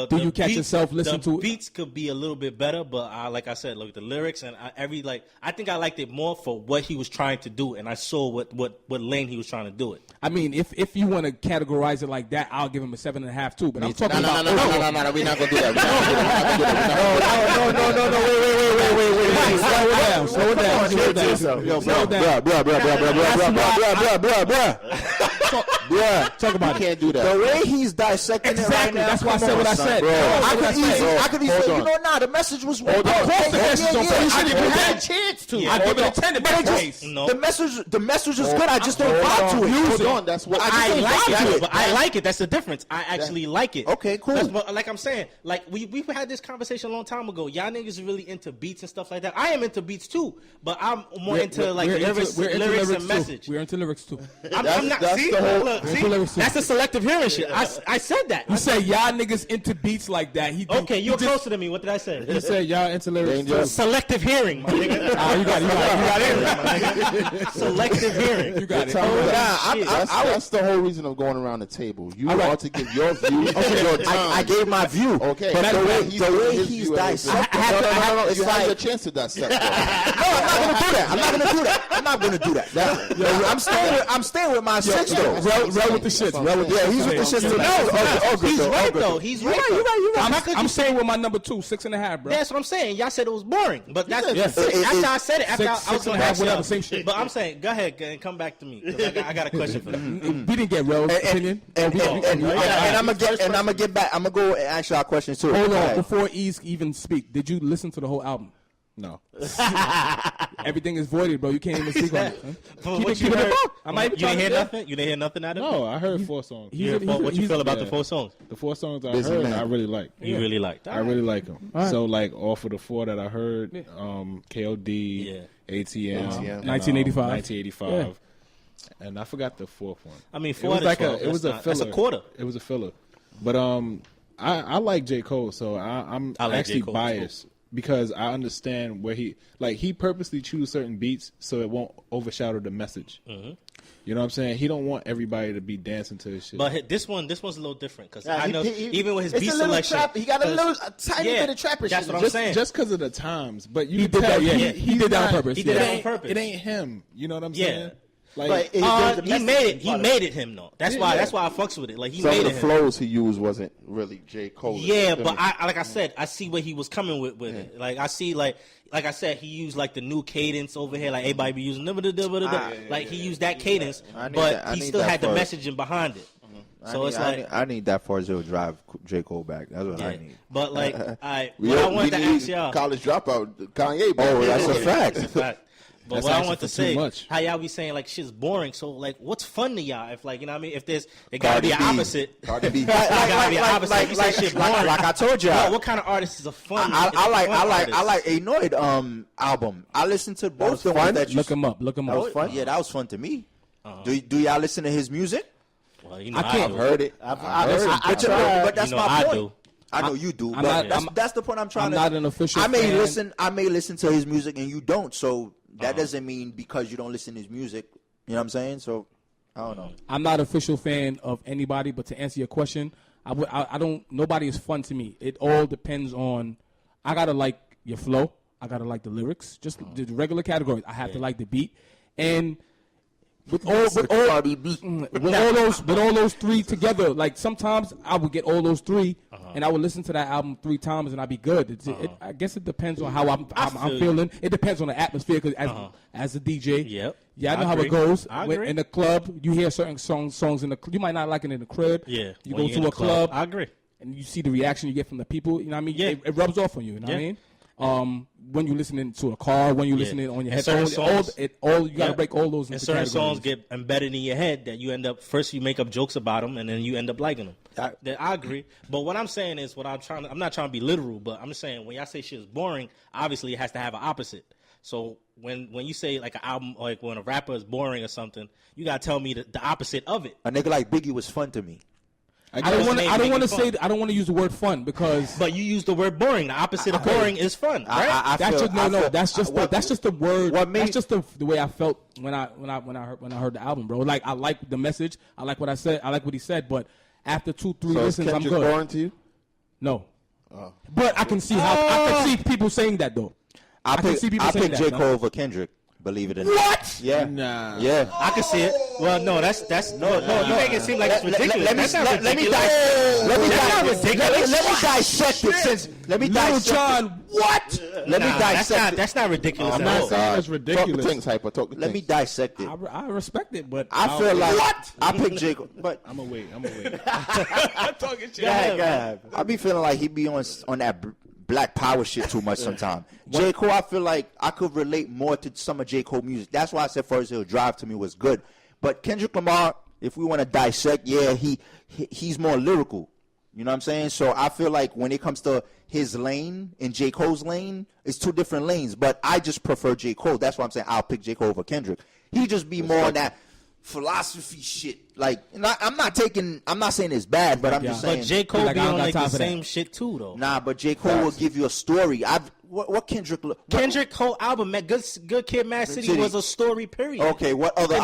Do you catch yourself listening to it? The beats could be a little bit better, but like I said, look, the lyrics and I think I liked it more for what he was trying to do, and I saw what lane he was trying to do it. I mean, if you want to categorize it like that, I'll give him a 7.5 too. But I'm talking about No, we're not gonna do that. No. Slow down. Talk about it. You can't do that. The way he's dissecting it right now. That's why I said what I said. I could easily say, the message was well done. A chance to. Yeah. I give it a 10 in that case. No. The message is good. I just don't vibe to it. Hold on. That's what I like it, but I like it. That's the difference. I actually like it. Okay, cool. Like I'm saying, like we had this conversation a long time ago. Y'all niggas are really into beats and stuff like that. I am into beats too, but I'm more into like lyrics and message. We're into lyrics too. I'm not. See, look, that's a selective hearing shit. I said that. You say y'all niggas into beats like that. Okay, you're closer to me. What did I say? He said y'all into lyrics too. Selective hearing, my nigga. You got it. Selective hearing. You got it. That's the whole reason of going around the table. You are to give your view. I gave my view. Okay. But the way his he's view is- dissecting. No. It's You have like, your chance to dissect. I'm not gonna do that. I'm staying with my six though. Rel with the shits. Yeah, he's with the shits. He's right though. He's right. You're right. I'm saying with my number 2, 6.5, bro. That's what I'm saying. Y'all said it was boring, but that's Yes. after I said it. After Six I was going and to a half, ask whatever, y'all. same shit. But I'm saying, go ahead and come back to me. 'Cause I got a question for them. We didn't get Rel's opinion. And I'm gonna get back. I'm gonna go and ask y'all questions too. Hold on, All right. before Ease even speak, did you listen to the whole album? No. Everything is voided, bro. You can't even speak on it. Huh? What Keep it heard? above. I'm not even You trying didn't hear to say- nothing? You didn't hear nothing out of it? No, I heard 4 songs. What you feel about the yeah. 4 songs? The 4 songs I Busy heard, man. I really like. You really liked. I really like them. All right. So, like, off of the 4 that I heard, KOD, Yeah. ATM, and, 1985. 1985. And I forgot the 4th one. I mean, It 4 was out of like 12. it was a That's filler. a quarter. It was a filler. But I like J. Cole, so I'm I like J. actually Cole, biased because I understand where he purposely choose certain beats so it won't overshadow the message. Mm-hmm. You know what I'm saying? He don't want everybody to be dancing to his shit. But this one's a little different because Yeah, I know even with his beat it's a little selection, trap. He got a tiny bit of trapper That's shit. what I'm saying. Just because of the times, but you He can did tell that, yeah. he- He he's did that on not- purpose. He did it that on ain't- purpose. It ain't him. You know what I'm Yeah. saying? Like, But he made it him though. That's why I fucks with it. Like he Some made of it the him. flows he used wasn't really J. Cole. Yeah, but like I said, I see where he was coming with it. Like I see, like I said, he used like the new cadence over here. Like everybody be using, like he used that cadence, but he still had the messaging behind it. So it's like I need that 4-0 drive J. Cole back. That's what I need. But like, what I wanted to ask y'all. College dropout, Kanye. Oh, that's a fact. That's a fact. But That's what I asking want to for say, too much. how y'all be saying like shit's boring. So like, what's fun to y'all? If like, you know what I mean? If it gotta be an opposite. Cardi B. It gotta be an opposite. You say shit boring. Like I told you, Yo, what kind of artist is a fun? I like Annoyed album. I listened to both the ones that you. Look him up. That was fun. Yeah, that was fun to me. Do y'all listen to his music? Well, you know, I can't- do. Heard it. But that's You know, my I point. do. I know you do, I'm but not- that's the point I'm trying I'm to. not an official I may fan. listen to his music and you don't. So that doesn't mean because you don't listen to his music. You know what I'm saying? So I don't know. I'm not an official fan of anybody, but to answer your question, I don't. Nobody is fun to me. It all depends on. I gotta like your flow. I gotta like the lyrics. Just the regular categories. I have to like the beat, and with all those 3 together, like sometimes I would get all those 3, and I would listen to that album 3 times, and I'd be good. I guess it depends on how I'm feeling. It depends on the atmosphere, because as a DJ, I know how it goes. In the club, you hear certain songs in the. You might not like it in the crib. Yeah, you when go you're in to a the club. club. I agree. And you see the reaction you get from the people. You know what I mean? Yeah. It rubs off on you. You know what I mean? when you listening to a car, when you listening on your headphones, all you gotta break all those into and certain categories. songs get embedded in your head that you end up first you make up jokes about them and then you end up liking them. I agree, but what I'm saying is I'm not trying to be literal, but I'm just saying when y'all say shit is boring, obviously it has to have an opposite. So when you say like an album, like when a rapper is boring or something, you gotta tell me the opposite of it. A nigga like Biggie was fun to me. I don't want to use the word fun because. But you use the word boring. The opposite of boring is fun, right? That's just the word. That's just the way I felt when I heard the album, bro. Like I like the message. I like what I said. I like what he said. But after 2-3 listens, I'm good. Boring to you? No. But I can see people saying that though. I pick J. Cole over Kendrick. Believe it or not. What? Yeah. Nah. Yeah. I can see it. Well, no, that's no. You make it seem like it's ridiculous. Let me dissect it. Let me dissect it. What? Let me dissect it. That's not ridiculous. I'm at not all. saying it's ridiculous. Let me dissect it. I respect it, but I feel like I pick J. Cole, but I'm gonna wait. I'm talking shit. I be feeling like he be on that Black Power shit too much sometimes. J. Cole, I feel like I could relate more to some of J. Cole music. That's why I said Forest Hill Drive to me was good. But Kendrick Lamar, if we want to dissect, he's more lyrical. You know what I'm saying? So I feel like when it comes to his lane and J. Cole's lane, it's two different lanes. But I just prefer J. Cole. That's why I'm saying I'll pick J. Cole over Kendrick. He just be more on that philosophy shit. Like, I'm not saying it's bad, but I'm just saying. But J. Cole be on like the same shit too, though. Nah, but J. Cole will give you a story. What Kendrick Cole album, Good Kid, Mad City was a story. Period. Okay, what other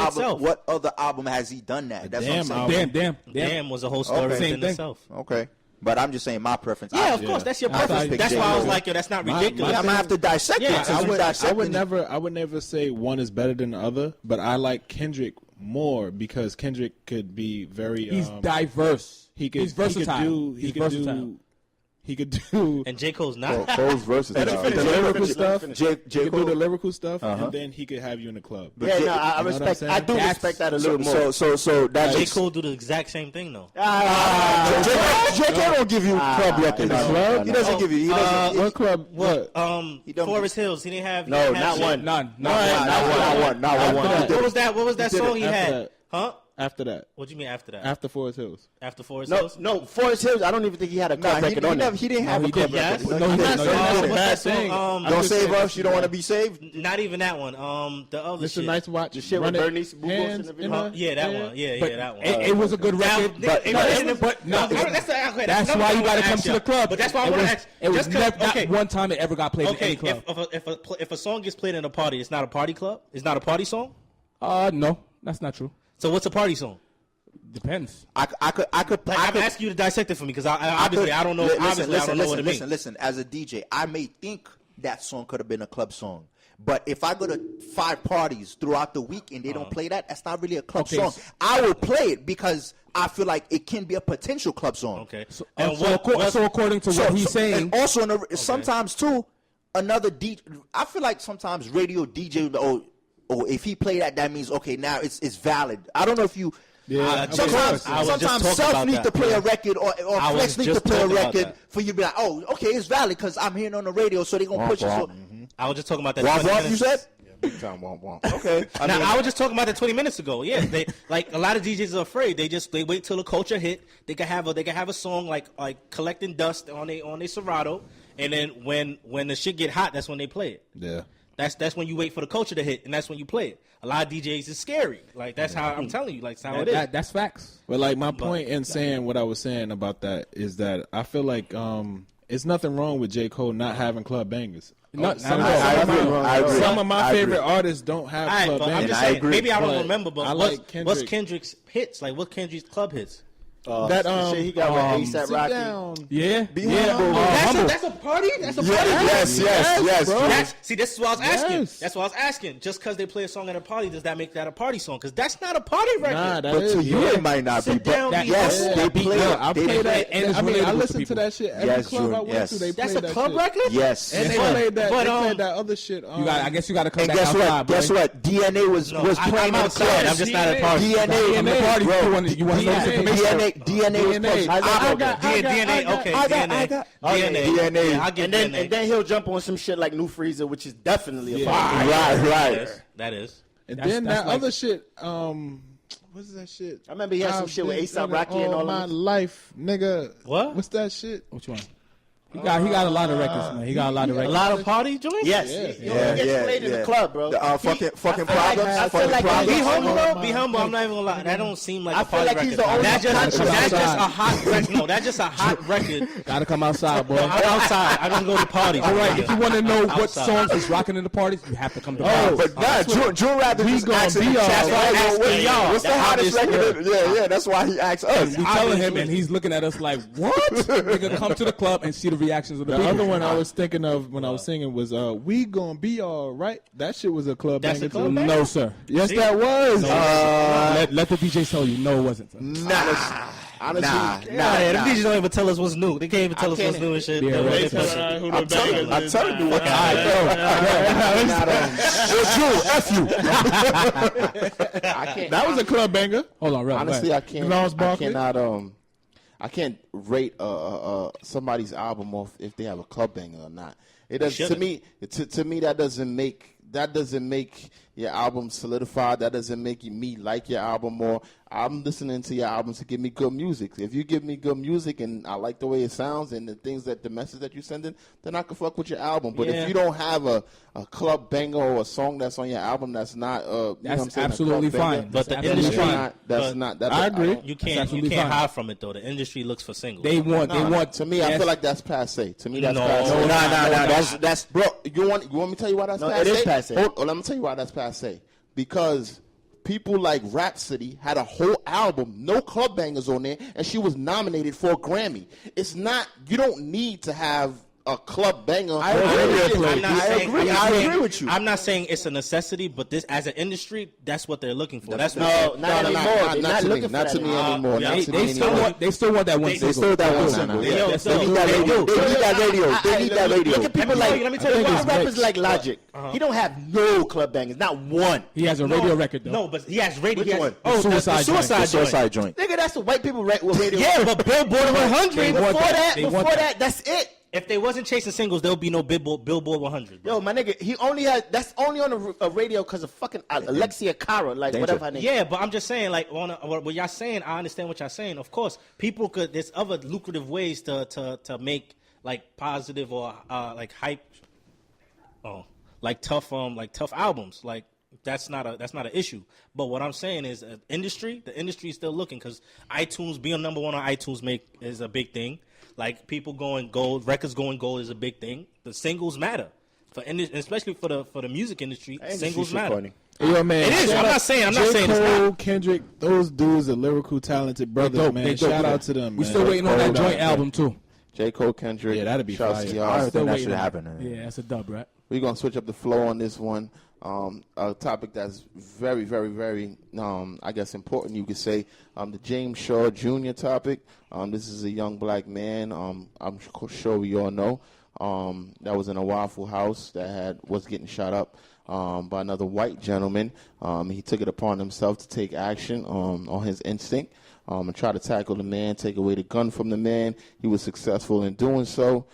album has he done that? That's what I'm saying. Damn was a whole story within itself. Okay. But I'm just saying my preference. Yeah, of course, that's your preference. That's why I was like, yo, that's not ridiculous. I'm gonna have to dissect it. I would never say one is better than the other, but I like Kendrick more because Kendrick could be very. He's diverse. He's versatile. He could do. And J. Cole's not. Cole's versatile. The lyrical stuff. J. He could Cole do the lyrical stuff, and then he could have you in the club. I respect. I do respect that a little more. So that J. Cole do the exact same thing though. J. Cole don't give you club records. Club? He doesn't give you. What club? What? Forest Hills. He didn't have. No, not one. None. Not one. What was that song he had? Huh? After that. What do you mean after that? After Forest Hills. After Forest Hills? No, Forest Hills. I don't even think he had a club record on there. He didn't have a club record. No, he didn't. Bad thing. Don't save us. You don't want to be saved. Not even that one. The other shit. Mr. Nice Watch. The shit with Bernice Bugos and everything. Yeah, that one. Yeah, that one. It was a good record, but that's why you got to come to the club. But that's why I want to ask. It was not one time it ever got played in any club. If a song gets played in a party, it's not a party club. It's not a party song. No, that's not true. So what's a party song? Depends. I could. I'm asking you to dissect it for me because I don't know. Obviously, I don't know what it means. Listen. As a DJ, I may think that song could have been a club song, but if I go to 5 parties throughout the week and they don't play that, that's not really a club song. I will play it because I feel like it can be a potential club song. Okay. So according to what he's saying, and also sometimes too, another DJ. I feel like sometimes radio DJ if he play that means okay now it's valid. I don't know if you. Yeah, sometimes Self need to play a record or Flex need to play a record for you to be like, oh, okay, it's valid because I'm hearing on the radio, so they're going to push it. So. I was just talking about that. Womp, you said? Yeah, big time womp. Okay. I was just talking about that 20 minutes ago. Yeah, they like a lot of DJs are afraid. They wait till the culture hit. They can have a song like collecting dust on their Serato, and then when the shit get hot, that's when they play it. Yeah. That's when you wait for the culture to hit, and that's when you play it. A lot of DJs is scary. Like that's how I'm telling you. Like that's how it is. That's facts. But like my point in saying what I was saying about that is that I feel like it's nothing wrong with J. Cole not having club bangers. Some of my favorite artists don't have club bangers. I'm just saying, maybe I don't remember, but what's Kendrick's hits? Like what's Kendrick's club hits? That shit he got with ASAP Rocky. Yeah. That's a party. That's a party. Yes. See, this is what I was asking. That's what I was asking. Just because they play a song at a party, does that make that a party song? Because that's not a party record. Nah, but to you it might not be. But yes, they play it. I play that. And I mean, I listen to that shit every club I went to. They play that shit. That's a club record. Yes. And they played that. They played that other shit. I guess you got to come back outside. Guess what? DNA was playing outside. I'm just not at a party. DNA. You want to know this information? DNA was pushed. DNA. Yeah, and then he'll jump on some shit like New Freezer, which is definitely a Right. That is. And That's- then that's that like- other shit. What's that shit? I remember he had some shit with A$AP Rocky and all my of life, nigga. What? What's that shit? Which one? He got a lot of records, man. He got a lot of A records. lot of party joints? Yes, he gets played in the club, bro. Fucking I problems. feel like Fucking Be he's problems. humble though. Be humble. I'm not even gonna lie. That don't seem like I a feel party like record. he's the only That's just outside. a hot record. No, that's just a hot record. Gotta come outside, boy. I'm outside. I don't go to parties. All right, if you want to know what Outside. songs is rocking in the parties, you have to come to Oh, parties. but nah, June Rapper just gonna asking be the all chat. right. What's Asking y'all. the That's hottest obvious. record? Yeah, that's why he asked us. We telling him, and he's looking at us like, "What?" Nigga, come to the club and see the reactions of the The people. other one I was thinking of when I was singing was "We Gonna Be All Right." That shit was a club That's banger a club too. banger? No, sir. Yes, that was. Let the DJ tell you. No, it wasn't. Sir. Honestly, Yeah, the DJs don't even tell us what's new. They can't even tell us what's new and shit. Yeah, No, right. they tell us. I'm telling you what. I can't. That was a club banger. Hold on, real. Honestly, I can't. Lawrence I Barkley? cannot. I can't rate somebody's album off if they have a club banger or not. It does to me. To me, that doesn't make your album solidified. That doesn't make me like your album more. I'm listening to your album to give me good music. If you give me good music and I like the way it sounds and the message that you're sending, then I can fuck with your album. But if you don't have a club banger or a song that's on your album that's not, you know what I'm That's saying, absolutely a club banger, fine. But the That's industry, absolutely fine. I agree. You can't absolutely fine. hide from it though. The industry looks for singles. They want. To me, I feel like that's passe. To me, that's No. passe. That's bro. You want me to tell you why that's No, passe? it is passe. Let me tell you why that's passe. Because people like Rhapsody had a whole album, no club bangers on there, and she was nominated for a Grammy. It's not. You don't need to have a club banger. I agree with you. I'm not saying it's a necessity, but this as an industry, that's what they're looking for. That's No, what. not anymore. They're not looking for Not to that me anymore. anymore. Yeah, Not to me They still anymore. want. They still want that one They single. still that one They single. do. Yeah. Yo, They so- They need that radio. They need that radio. They need that radio. Look at people Let me like tell you look why. at rappers like Logic. He don't have no club bangers, not one. He has a radio record though. No, but he has radio. Which He has, one? oh, Suicide the suicide The Suicide joint. Nigga, that's the white people with radio. Yeah, but Billboard 100. They want that. They want that. That's it. If they wasn't chasing singles, there would be no Billboard 100. Bro. Yo, my nigga, he only had that's only on a radio because of fucking Alexia Cara, like Danger. whatever her name. Yeah, but I'm just saying, like, what y'all saying, I understand what y'all saying. Of course, people could. There's other lucrative ways to make like positive or like hype, like tough albums. Like that's not an issue. But what I'm saying is, the industry is still looking because iTunes being number one on iTunes is a big thing. Like people going gold, records going gold is a big thing. The singles matter, especially for the music industry. Singles matter. Yo, man. It is. I'm not saying J. it's Cole, not. Kendrick, those dudes are lyrical, talented brothers, dope. man. They dope, Shout man. out to them. We man. still waiting on that Hold joint album too. J. Cole, Kendrick. Yeah, that'd be shouts fire. to I y'all. I think that waiting should on happen. Yeah, that's a dub, right? We're going to switch up the flow on this one. A topic that's very, very, very, I guess, important, you could say. The James Shaw Jr. topic. This is a young black man. I'm sure we all know. That was in a Waffle House that was getting shot up by another white gentleman. He took it upon himself to take action on his instinct and try to tackle the man, take away the gun from the man. He was successful in doing so.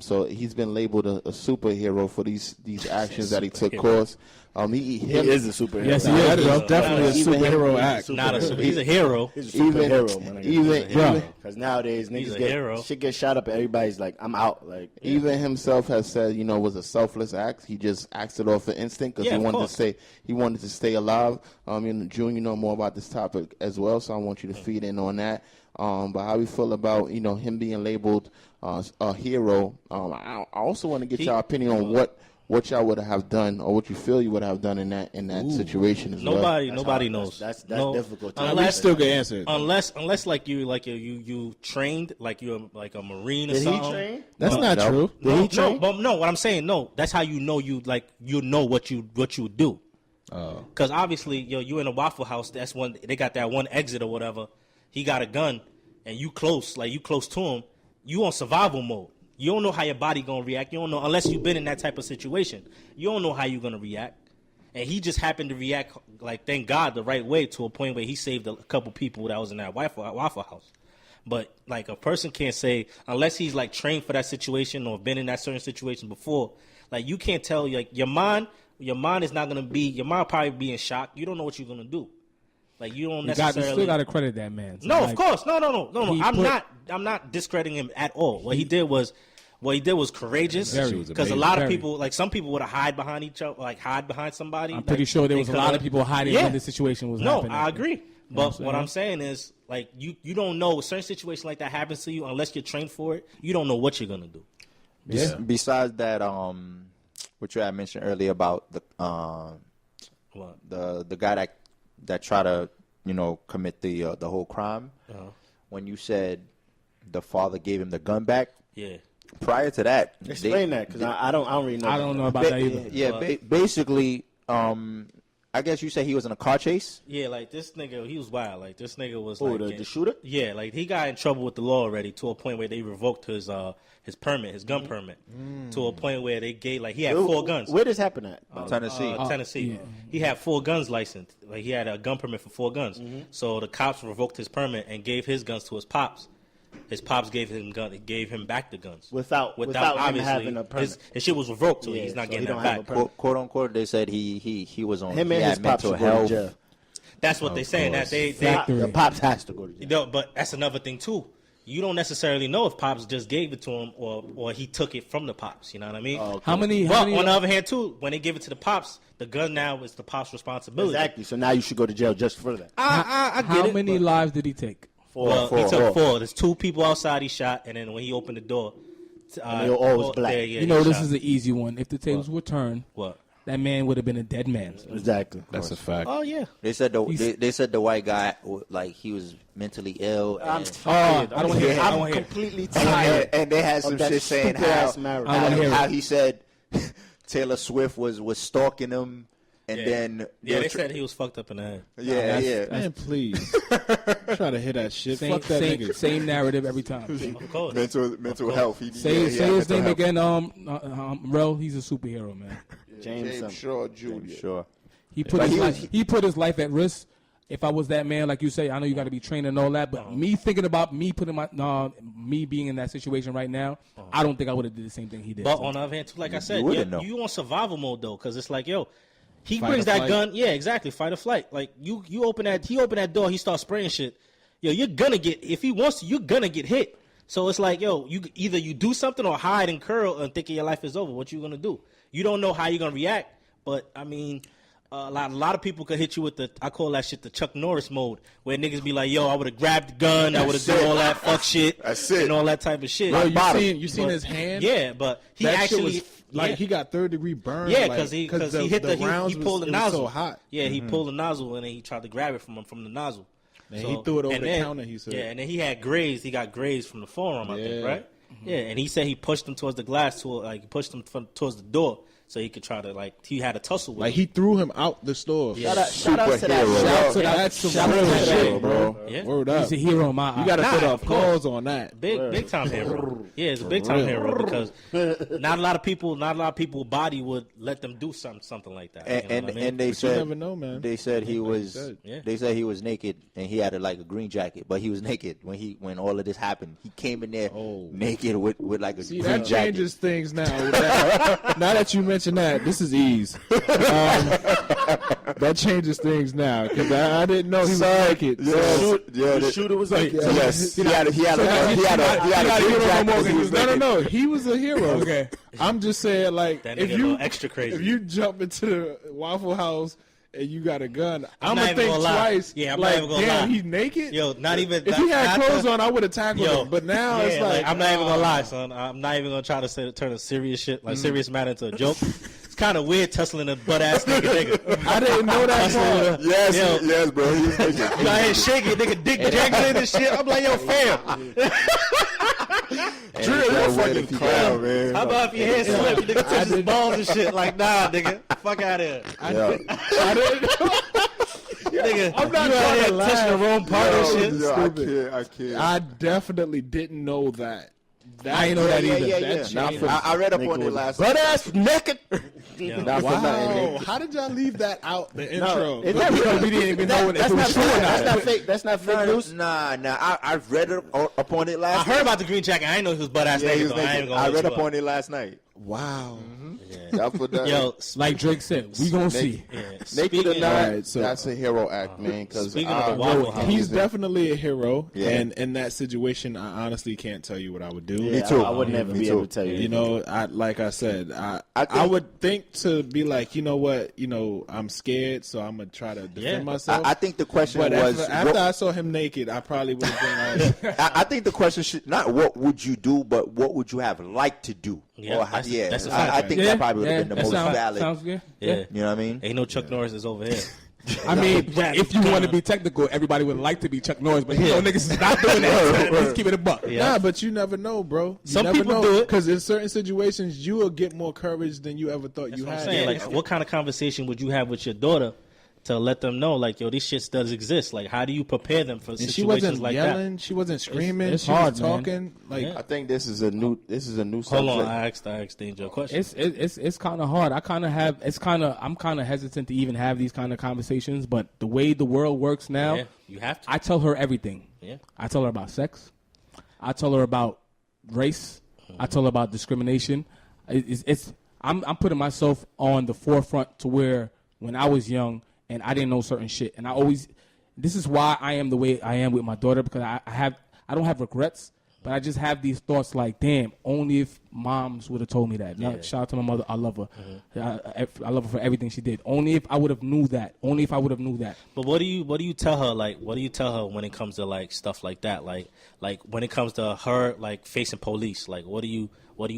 So he's been labeled a superhero for these actions that he took course. He is a superhero. Yes, he is. That's definitely a superhero act. Not a super. He's a hero. He's a superhero, man. even Because nowadays He's niggas a hero. shit get shot up and everybody's like, I'm out. Like even himself has said, it was a selfless act. He just acted off of instinct because Yeah, he of wanted to stay alive. June, you know more about this topic as well, so I want you to feed in on that. But how we feel about him being labeled a hero. I also want to get your opinion on what y'all would have done or what you feel you would have done in that situation as well. Nobody knows. That's difficult. We still can answer it. Unless like you trained, like you're like a Marine or Did he something. train? That's not true. Did he train? No, what I'm saying, no. That's how you know what you would do. Because obviously, you in a Waffle House. That's when they got that one exit or whatever. He got a gun, and you close to him. You on survival mode. You don't know how your body gonna react. You don't know unless you've been in that type of situation. You don't know how you're gonna react. And he just happened to react, like, thank God, the right way to a point where he saved a couple people that was in that Waffle House. But like a person can't say unless he's like trained for that situation or been in that certain situation before. Like you can't tell like your mind is not gonna be your mind probably be in shock. You don't know what you're gonna do. Like you don't necessarily. You still got to credit that man. So no, like, of course, no. I'm not discrediting him at all. What he did was courageous. Because a lot of people, like some people would have hide behind each other, like hide behind somebody. I'm pretty sure there was a lot of people hiding when the situation was happening. No, I agree. But what I'm saying is, like you don't know a certain situation like that happens to you unless you're trained for it. You don't know what you're gonna do. Yeah. Besides that, what you had mentioned earlier about the guy that tried to commit the whole crime. When you said the father gave him the gun back. Yeah. Prior to that, explain that because I don't really know. I don't know about that either. Yeah, basically, I guess you said he was in a car chase. Yeah, like this nigga, he was wild. Like this nigga was the shooter. Yeah, like he got in trouble with the law already to a point where they revoked his permit, his gun permit, to a point where they gave he had 4 guns. Where this happen at? Tennessee. Tennessee. Yeah. He had 4 guns licensed. Like he had a gun permit for 4 guns. So the cops revoked his permit and gave his guns to his pops. His pops gave him back the guns without obviously him having a permit. His shit was revoked, so he's not getting that back. Quote unquote, they said he was on him and his pops mental health. That's what they're saying. That the pops has to go to jail. But that's another thing too. You don't necessarily know if pops just gave it to him or he took it from the pops. You know what I mean? Okay. How many? But on the other hand too, when they give it to the pops, the gun now is the pops' responsibility. Exactly. So now you should go to jail just for that. I get How it, many lives did he take? 4. He took 4. There's 2 people outside he shot, and then when he opened the door, they were always black. This is an easy one. If the tables were turned, what? That man would have been a dead man. Exactly. That's a fact. Oh yeah. They said the white guy like he was mentally ill. I'm tired. I don't hear it. I'm completely tired. And they had some shit saying how he said Taylor Swift was stalking him. And then they said he was fucked up in the head. Yeah. Man, please. Try to hit that shit. Fuck that nigga. Same narrative every time. Of course. Mental health. Say his name again. Rel, he's a superhero, man. James Shaw Jr. Sure. He put his life at risk. If I was that man, like you say, I know you got to be trained and all that, but me thinking about me putting me being in that situation right now, I don't think I would have did the same thing he did. But on the other hand, too, like I said, you on survival mode though, because it's like, he Fight brings or that flight. gun. Yeah, exactly. Fight or flight. Like he open that door. He starts spraying shit. You're gonna get, if he wants to, you're gonna get hit. So it's like, you either you do something or hide and curl and thinking your life is over. What you gonna do? You don't know how you're gonna react. But I mean, a lot of people could hit you with I call that shit the Chuck Norris mode, where niggas be like, I would have grabbed the gun, I would have done all that fuck shit, and all that type of shit. Bro, you seen his hand? Yeah, but he that actually shit was, he got 3rd-degree burn. Yeah, because he hit the rounds he pulled the was nozzle. so hot. Yeah, he pulled the nozzle and then he tried to grab it from the nozzle. And he threw it over the counter. He said, and then he had graze. He got graze from the forearm, I think, right? Yeah, and he said he pushed him towards the glass, he pushed him towards the door. So he could try to he had a tussle with him. he threw him out the store. Yeah. Shout out to that. That's some real shit, bro. Yeah. Word up. He's a hero in my eyes. You got to put up applause on that. Big time hero. Yeah, it's a big time hero because not a lot of people body would let them do something like that. And they But said you never know, man. They said he was. Yeah. They said he was naked and he had a green jacket, but he was naked when all of this happened. He came in there naked with like a green that jacket. changes things now. Now that you mention that, this is ease. That changes things now because I didn't know he was naked. The shooter was like, Yes, he had a green jacket. No. He was a hero. Okay. I'm just saying, like, That if nigga a you little extra crazy. if you jump into the Waffle House and you got a gun, I'm not gonna even think gonna lie. twice. Yeah, I'm like, not even gonna damn, lie. he's naked. Not even. If he had not clothes the- on, I would have tackled him. But now it's like, I'm not even gonna lie, son. I'm not even gonna try to turn a serious shit, serious matter into a joke. It's kind of weird tussling a butt ass nigga. I didn't know that part. Yes, bro. He was naked. You out here shaking, nigga, dick jangling and shit. I'm like, fam. Drill, you're a fucking clown, man. How about if your head slip? You nigga touch his balls and shit. Like, nah, nigga. Fuck out of here. I didn't know. Nigga, I'm not you out trying here to lie. touching the wrong part and shit. I can't. I definitely didn't know that. I ain't know that either. Yeah. I read up on it last night. Butt ass naked. Not for nothing. Wow, how did y'all leave that out? The intro. It Because we didn't even know if it was true or That's not. not fake. That's not fake news. Nah. I've read up on it I last heard night. about the green jacket. I didn't know he was butt ass Yeah, he naked. was Though. naked. I read up on it last night. Wow. Not for nothing. Yo, Like Drake said, we gonna see. Naked or not, Alright, so- that's a hero act, man. Because Speaking of the Waffle House, He's definitely a hero, Yeah. and in that situation, I honestly can't tell you what I would do. Yeah, too. I would never Me be too. able to tell you. You know, like I said, I I think- would think to be like, you know what, I'm scared, so I'm gonna try to defend myself. I think the question but was. after I saw him naked, I probably would have been like, I think the question should not what would you do, but what would you have liked to do? Yeah, Or that's a I fact. think that probably would have been the most valid. Sounds good. yeah. You know what I mean? Ain't no Chuck Norris is over here. I mean, if you want to be technical, everybody would like to be Chuck Norris, but niggas is not doing that. Let's keep it a buck. Yeah. nah, but you never know, bro. You Some never people know, do it. because in certain situations, you will get more courage than you ever thought you That's what I'm had. saying. Like, what kind of conversation would you have with your daughter to let them know, like, yo, these shits does exist? Like, how do you prepare them for And she situations wasn't like yelling, she wasn't screaming, it's she hard, was man. talking. Like, Yeah. I think this is a new that? subject. Hold on, I asked Dane-Ja a question. It's kind of hard. I'm kind of hesitant to even have these kind of conversations, but the way the world works now, Yeah, you have to. I tell her everything. Yeah. I tell her about sex. I tell her about race. I tell her about discrimination. I'm putting myself on the forefront to where when I was young and I didn't know certain shit, and this is why I am the way I am with my daughter, because I don't have regrets, but I just have these thoughts like, damn, only if moms would have told me that. Now, shout out to my mother. I love her. I love her for everything she did. Only if I would have knew that. But what do you tell her? Like, what do you tell her when it comes to like stuff like that? Like when it comes to her like facing police. Like, what do you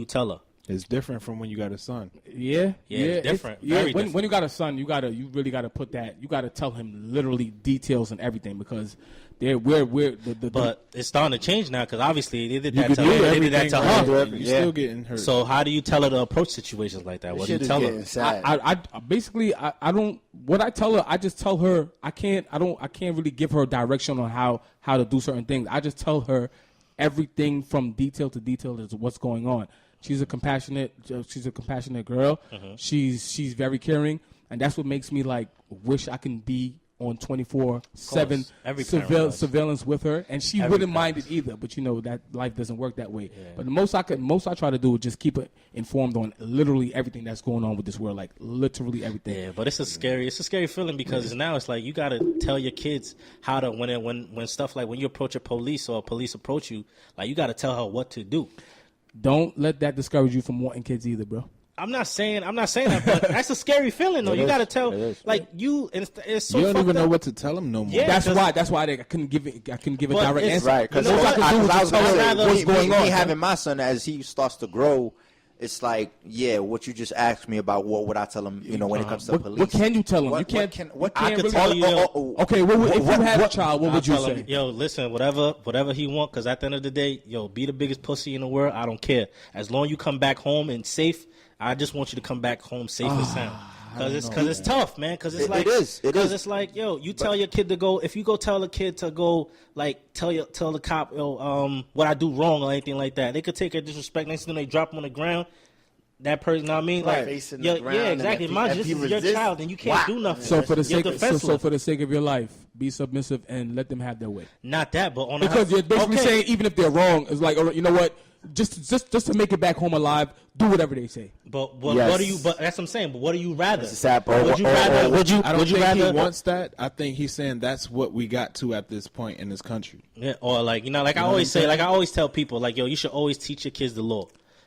tell her? it's different from when you got a son. Yeah, it's different. Yeah, Very when different. you got a son, you really gotta put that. You gotta tell him literally details and everything, because But it's starting to change now because obviously they did You that could to do her. They everything did that to right, her. but you're still getting hurt. So how do you tell her to approach situations like that? What do you Shit is tell getting her? sad. I basically I don't. What I tell her, I just tell her I can't really give her direction on how to do certain things. I just tell her everything from detail to detail is what's going on. She's a compassionate girl. Mm-hmm. She's very caring, and that's what makes me like wish I can be on 24/7 Every parent does. surveillance with her, and she Every wouldn't parent. mind it either. But you know that life doesn't work that way. But the most I try to do is just keep her informed on literally everything that's going on with this world, like literally everything. Yeah, but it's a scary feeling because now it's like you gotta tell your kids how to when stuff like when you approach a police or a police approach you, like you gotta tell her what to do. Don't let that discourage you from wanting kids either, bro. I'm not saying that, but that's a scary feeling though. You gotta tell like you. It's so you don't fucked even know up. what to tell them no more. Yeah. That's why I couldn't give a But direct it's- answer. Right, because You know what? I was tell gonna her say, what's me going on, having my son as he starts to grow, it's like, yeah, what you just asked me about, what would I tell him? You know, when it comes to police, What can you tell him? What- You can't. what I can could really- tell you, Okay, if you had a child, what I'll would you tell say? him, yo, listen, whatever he want, because at the end of the day, yo, be the biggest pussy in the world. I don't care. As long as you come back home and safe, I just want you to come back home safe and sound. Because it's tough, man. Because it's like it is. Because it's like, yo, you tell your kid to go. If you go tell a kid to go, like tell the cop, yo, what I do wrong or anything like that, they could take a disrespect. Next thing they drop him on the ground. That person, you know what I mean? Right. Like, Facing the yeah, ground, and exactly. if he- Mind if you, this he is your resists, child, and you can't do nothing. So for the You're sake, defenseless. so for the sake of your life, be submissive and let them have their way. Not that, but on Because you're basically okay. saying even if they're wrong, it's like, you know what? Just to make it back home alive, do whatever they say. But Yes. what do you? But that's what I'm saying. But what do you rather? That's a sad part. Would you rather? Would you? I don't Would you think rather? he wants that. I think he's saying that's what we got to at this point in this country. Yeah, or like like I always say, like I always tell people, like yo, you should always teach your kids the law.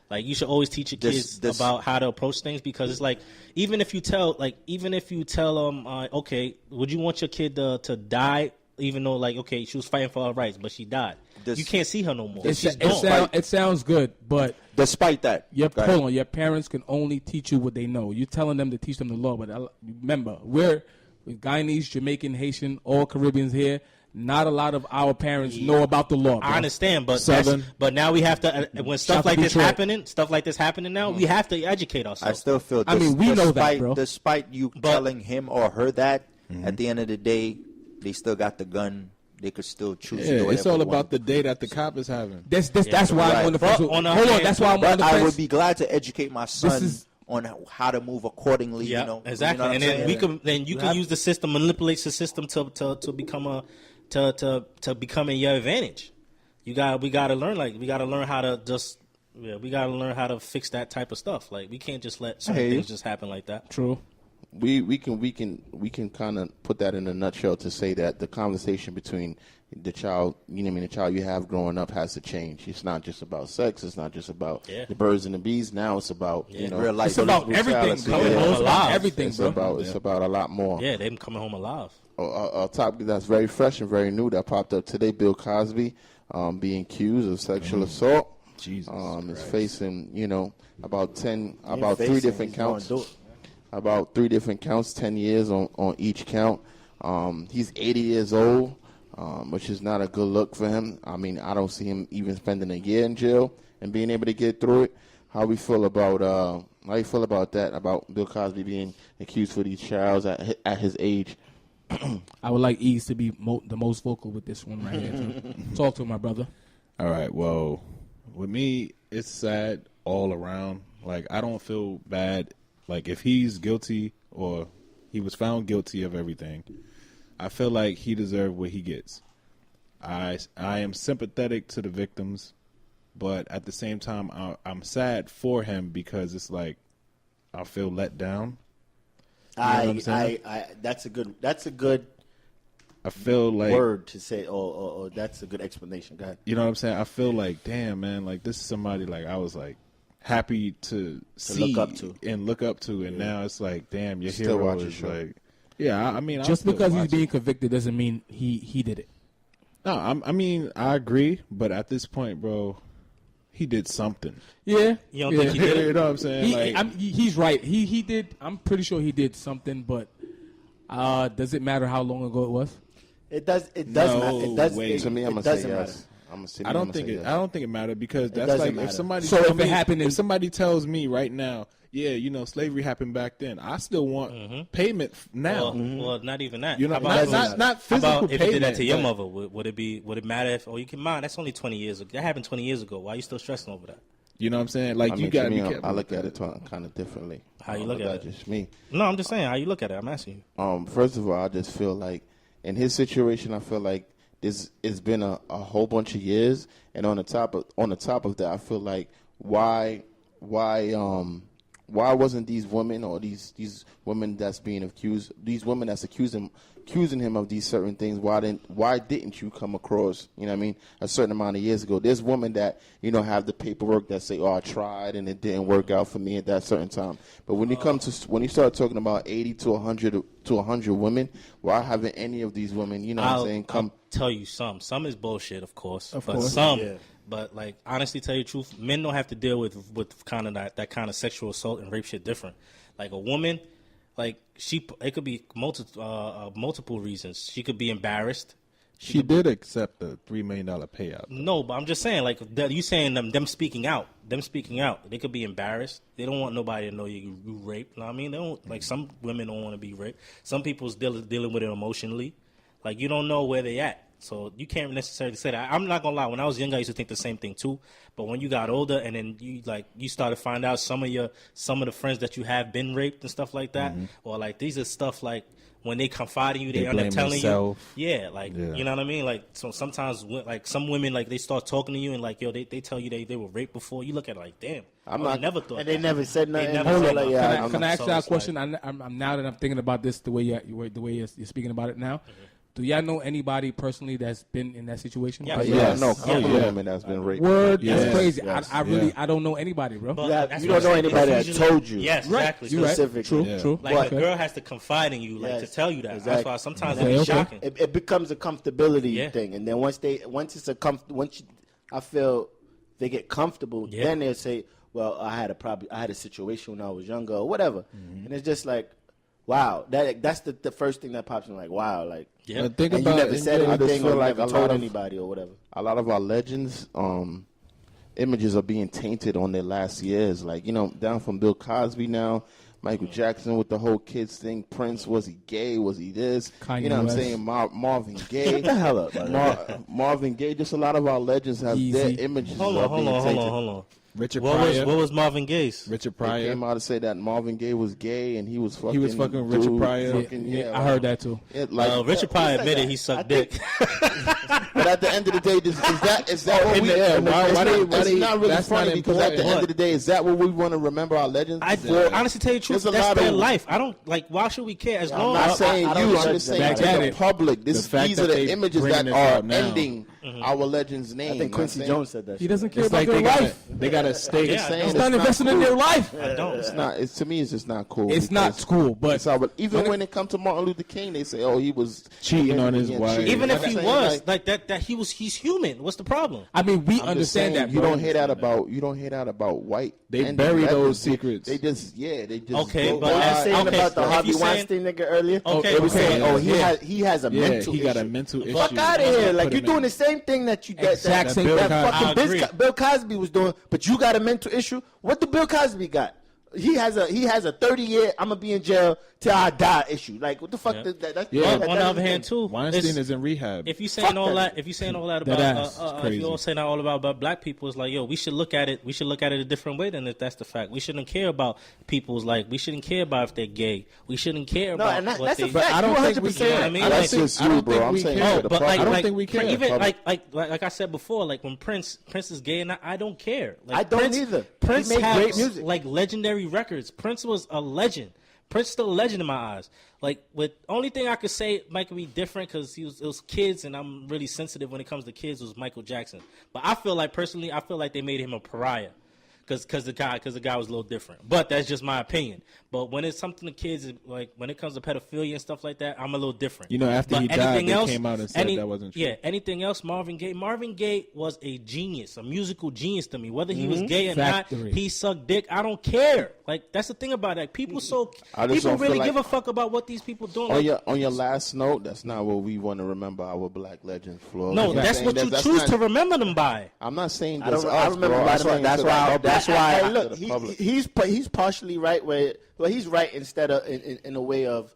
Like you should always teach your kids about how to approach things, because it's like even if you tell them, okay, would you want your kid to die? Even though like okay, she was fighting for her rights, but she died. You can't see her no more. She's gone. It sounds good, but despite that, your parents can only teach you what they know. You're telling them to teach them the law, but remember, we're Guyanese, Jamaican, Haitian, all Caribbeans here. Not a lot of our parents know about the law. Bro. I understand, but Southern. but now we have to when stuff Shout like to this Detroit. happening now, we have to educate I ourselves. still feel. I mean, we know that, bro. Despite you telling him or her that, at the end of the day, they still got the gun they could still choose. to do Yeah, whatever it's all they about want. the day that the cop is having. That's why I'm on the fence. But on the Hold on, hand- that's why I'm on But the I fence. would be glad to educate my son is- on how to move accordingly. Yeah, you know, exactly. You know what And I'm then saying? you can use the system, manipulate the system to become to become in your advantage. We gotta learn how to just we gotta learn how to fix that type of stuff. Like we can't just let certain things just happen like that. True. We can kind of put that in a nutshell to say that the conversation between the child, the child you have growing up has to change. It's not just about sex. It's not just about the birds and the bees. Now it's about real life. It's about everything, bro. It's about everything, bro. It's about a lot more. Yeah, they coming home alive. A topic that's very fresh and very new that popped up today. Bill Cosby being accused of sexual assault. Jesus is facing about three different counts. About 3 different counts, 10 years on each count. He's 80 years old, which is not a good look for him. I mean, I don't see him even spending a year in jail and being able to get through it. How you feel about that? About Bill Cosby being accused for these trials at his age? I would like Ease to be the most vocal with this one right here. Talk to him, my brother. All right, well, with me, it's sad all around. Like, I don't feel bad. Like, if he's guilty or he was found guilty of everything, I feel like he deserved what he gets. I am sympathetic to the victims, but at the same time, I'm sad for him because it's like I feel let down. That's a good I feel like word to say. Oh, that's a good explanation. Go ahead. You know what I'm saying? I feel like, damn, man, like this is somebody like I was like happy to see look up to, and now it's like, damn, your Still hero watch is show. like, yeah. I mean, Just because he's being convicted doesn't mean he did it. No, I mean, I agree, but at this point, bro, he did something. Yeah, You don't think he did it? You know what I'm saying? He's right. He did. I'm pretty sure he did something, but does it matter how long ago it was? It does. It No does matter. It does. way. To me, I'm it gonna say doesn't yes. matter. I don't think it mattered because that's doesn't like matter. if somebody So tell if it me- happened in- if somebody tells me right now, yeah, slavery happened back then, I still want payment now. Well, not even that. You know, How about, not how physical about if payment. you did that to your but- mother? Would it matter if? Oh, you can mind. That's only 20 years ago. That happened 20 years ago. Why are you still stressing over that? You know what I'm saying? Like I you mean, got to to be me, careful. I look at it kind of differently. How you look at That's it? just me. No, I'm just saying how you look at it. I'm asking you. First of all, I just feel like in his situation, I feel like it's been a whole bunch of years, and on the top of that, I feel like why wasn't these women or these women that's being accused, these women that's accusing him of these certain things, why didn't you come across, you know what I mean, a certain amount of years ago? There's women that, have the paperwork that say, oh, I tried and it didn't work out for me at that certain time. But when you start talking about 80 to 100 women, why haven't any of these women, you know what I'm saying, come? I'll tell you some. Some is bullshit, of course. Of but course. some. Yeah. But like honestly, tell you the truth, men don't have to deal with kind of that kind of sexual assault and rape shit different. Like a woman, like it could be multiple reasons. She could be embarrassed. She did accept the $3 million payout. No, but I'm just saying, like you saying them speaking out. They could be embarrassed. They don't want nobody to know you raped. You know what I mean? They don't, like some women don't want to be raped. Some people's dealing with it emotionally. Like you don't know where they at. So you can't necessarily say that. I'm not gonna lie. When I was younger, I used to think the same thing too. But when you got older, and then you started to find out some of the friends that you have been raped and stuff like that, or like these are stuff like when they confide in you, they end up telling you, you know what I mean. Like so sometimes like some women like they start talking to you and like they tell you they were raped before. You look at it like damn, I never thought. And they never said nothing. They never Hold said on, nothing. Can I ask So y'all a it's question? I'm now that I'm thinking about this the way you're speaking about it now. Do y'all know anybody personally that's been in that situation? Yeah. Yeah, no, couple of women that's been raped. Word, Yes, that's crazy. yes, I don't know anybody, bro. But Yeah, that's you what don't know I'm saying. anybody It's that usually- told you. Yes, exactly. You right. Specifically. True, Yeah. true. Like a girl has to confide in you, like Yes. to tell you that. Exactly. That's why sometimes Okay, it's okay. shocking. It becomes a comfortability Yeah. thing, and then once I feel they get comfortable, Yeah. then they'll say, "Well, I had a situation when I was younger, or whatever," and it's just like, wow, that's the first thing that pops in, like, wow, like, Yeah. But think and you about never it, said I just anything feel or like never a told lot of- anybody or whatever. A lot of our legends, images are being tainted on their last years. Like, down from Bill Cosby now, Michael Jackson with the whole kids thing. Prince, was he gay? Was he this? Kanye You know what I'm West. saying? Marvin Gaye. Get the hell up, Marvin Gaye. Just a lot of our legends have their images. Hold on. Richard What Pryor. was Marvin Gaye's? Richard They Pryor. came out to say that Marvin Gaye was gay and he was fucking. Richard dude, Pryor. fucking, I heard that too. Richard Pryor admitted he sucked dick. But at the end of the day, is that what we? It's not really funny because at the end of the day, is that what we want to remember our legends? I for? honestly tell you the truth, There's a that's lot their of- life. I don't like. Why should we care? As I'm long not as saying I don't you. judge I'm just saying that. to Back the at it. public. The fact These that are the they images bringing that this are out now. ending our legends' name. I think Quincy Jones said that. He doesn't care It's about like their life. they got to stay. Yeah, saying It's it's not not investing in cool. their life. I don't. It's not. It's to me. It's just not cool. It's not because cool, but it's all- but even when it comes to Martin Luther King, they say, "Oh, he was Cheating on his cheating." wife. Even if I'm he saying, was like that, he's human. What's the problem? I mean, we I'm just understand saying, that. you bro. don't hear that about white. They ending bury legends. those secrets. They just they just Okay, go but What by. I was saying Okay, about the so if Harvey you saying- Weinstein nigga earlier. Okay, They were okay, saying, oh, yeah. he has a mental he got a issue. mental issue. Fuck out of here! Like Put you're him doing in. the same thing that you Exact same Bill that Cosby. fucking I agree. Bill Cosby was doing, but you got a mental issue. What the Bill Cosby got? He has a 30-year I'm gonna be in jail till I die issue. Like what the fuck? Yeah. That's Yeah. On the other hand, too, Weinstein it's- is in rehab. if you saying all that, about, ass is if crazy. you all saying all about black people, it's like, yo, we should look at it. We should look at it a different way than if that's the fact. We shouldn't care about people's like. We shouldn't care about if they're gay. We shouldn't care No, about and what that's they. a fact. I don't think we 100%. care. You know what I mean? I don't That's think- just I don't you, bro. think I'm we saying care. for Oh, the but public. I don't think we care. Even Public. like I said before, like when Prince is gay, and I don't care. Like, I don't Prince, either. Prince He made has great music. like legendary records. Prince was a legend. Prince still a legend in my eyes. Like, with only thing I could say might be different because it was kids, and I'm really sensitive when it comes to kids. Was Michael Jackson, but I feel like personally, they made him a pariah. Because the guy was a little different, but that's just my opinion. But when it's something to kids, like when it comes to pedophilia and stuff like that, I'm a little different. You know, after But he died, anything they else- came out and said that wasn't true. Yeah, anything else? Marvin Gaye was a genius, a musical genius to me. Whether he was gay or Factory. not, he sucked dick. I don't care. Like that's the thing about that. People I just people don't really feel give like- a fuck about what these people doing. Like, On your last note, that's not what we want to remember our black legends for. no, I'm that's saying what you that's choose not- to remember them by. I'm not saying I that's don't. us, I remember bro. about I'm saying that's to the why. public. That's why. To Look, the public. he's partially right. Well, he's right instead of in a way of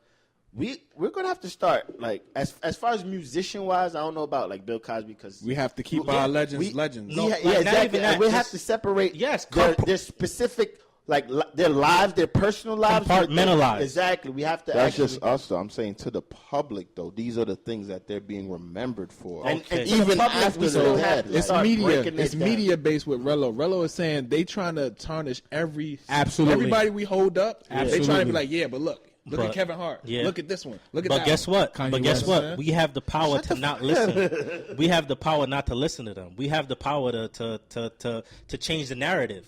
we're gonna have to start like as far as musician wise. I don't know about like Bill Cosby because We have to keep our legends legends. No, Yeah, like, not exactly. even that, And we have just- to separate Yes, their specific like their lives, their personal lives, Compartmentalize. Exactly. We have to. That's actually, just us, though. I'm saying to the public, though. These are the things that they're being remembered for. And Okay. to the Even public, after we they're still dead. have to It's start media. breaking It's it down. media based with Rello. Rello is saying they trying to tarnish Absolutely. everybody we hold up. They trying to Absolutely. be like, yeah, but look But- at Kevin Hart. yeah. Look at this one. Look at But that guess one. what? Kanye But guess West. what? We have the power to not listen. We have the power not to listen to them. We have the power to change the narrative.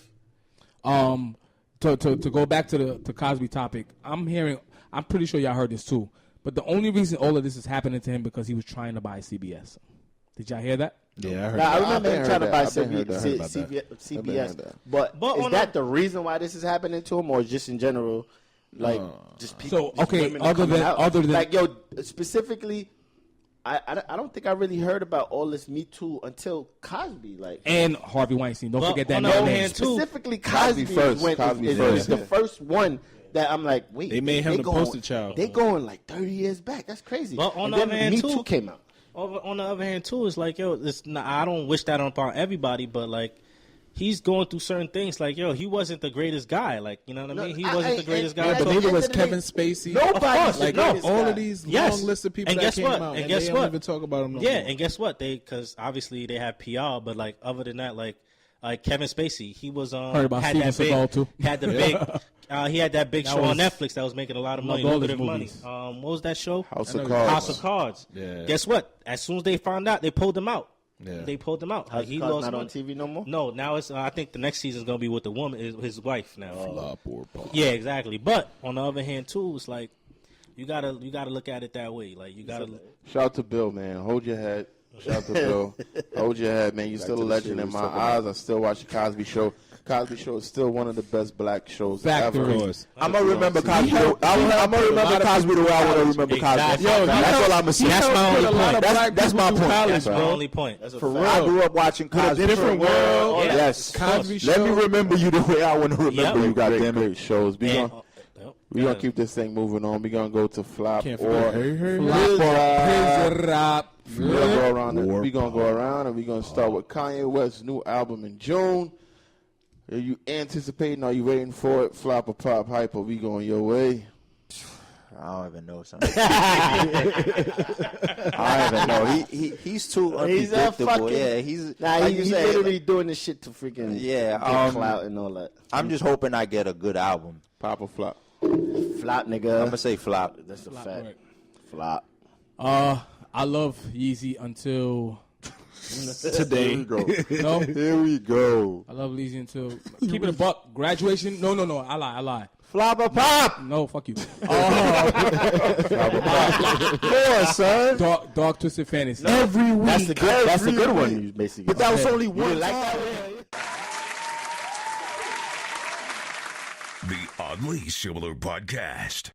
To go back to the Cosby topic, I'm pretty sure y'all heard this too. But the only reason all of this is happening to him because he was trying to buy CBS. Did y'all hear that? Yeah, I heard. Nah, I that. remember him I've trying to been buy heard that. I've been heard about that. CBS. that. But is on that a- the reason why this is happening to him, or just in general, like just people? So, okay, women are other coming than- out? other than- like specifically, I don't think I really heard about all this Me Too until Cosby. Like And Harvey Weinstein. Don't But forget that on the man. other hand, too, specifically Cosby Cosby first. went, Cosby is first, the yeah. first one that I'm like, wait, They made him the going- poster child. They going like 30 years back. That's crazy. But on and the then other hand, Me too- Too came out. On the other hand, too, it's like, yo, I don't wish that upon everybody, but like, he's going through certain things. Like, yo, he wasn't the greatest guy. Like, you know what I mean? He wasn't the greatest guy. and But at neither the was end of the Kevin day, Spacey. Nobody's the Like greatest all guy. of these Yes. long lists of people And that guess came what? out, And and guess they what? don't even talk about them. No Yeah, more. and guess what? Because obviously they have PR, but like other than that, like Kevin Spacey, he was Heard about had Steven that big, Seagal, too. had the big, he had that big That show on was- Netflix that was making a lot of money, Loved all his lucrative money. movies. What was that show? House of House Cards. of Cards. Yeah. Guess what? As soon as they found out, they pulled him out. Yeah. They pulled him out. House Like, he of Cards lost not on money. TV no more. No, now it's. I think the next season is gonna be with the woman, his wife now. Flop or pop. Yeah, exactly. But on the other hand, too, it's like you gotta look at it that way. Like you gotta. Shout out to Bill, man. Hold your head. Shout out to Bill. Hold your head, man. You're still a legend in my eyes. I still watch the Cosby Show. Cosby Show is still one of the best black shows Factory. ever. Of course. I'm gonna remember Cosby. I'm gonna remember Cosby the way I want to remember Cosby. Exactly. Yo, That's all I'm gonna say. That's my only point. That's my point. That's my only point. For real. I grew up watching Cosby. different world. Yeah. Yes. Cosby Let me Show. remember you the way I want to remember Yep. you. Great, Goddamn great it. shows. And, Yep. We're going to keep this thing moving on. We're going to go to flop Can't or forget Rap. We're going to go around and we're going to start with Kanye West's new album in June. Are you anticipating? Are you waiting for it? Flop or pop? Hypa, we going your way? I don't even know something. I don't even know. He's too unpredictable. He's literally doing this shit to freaking get clout and all that. I'm just hoping I get a good album. Pop or flop? Flop, nigga. I'm gonna say flop. That's a Flop, fact. right. Flop. I love Yeezy until today. Here we go. no. Here we go. I love Yeezy until keep it a buck. Graduation. No. I lie. Flop or pop? No, fuck you. Come on, son. Dog Twisted Fantasy. Every week. That's the good one, you basically. But that was only You one like time. that? The Oddly Similar Podcast.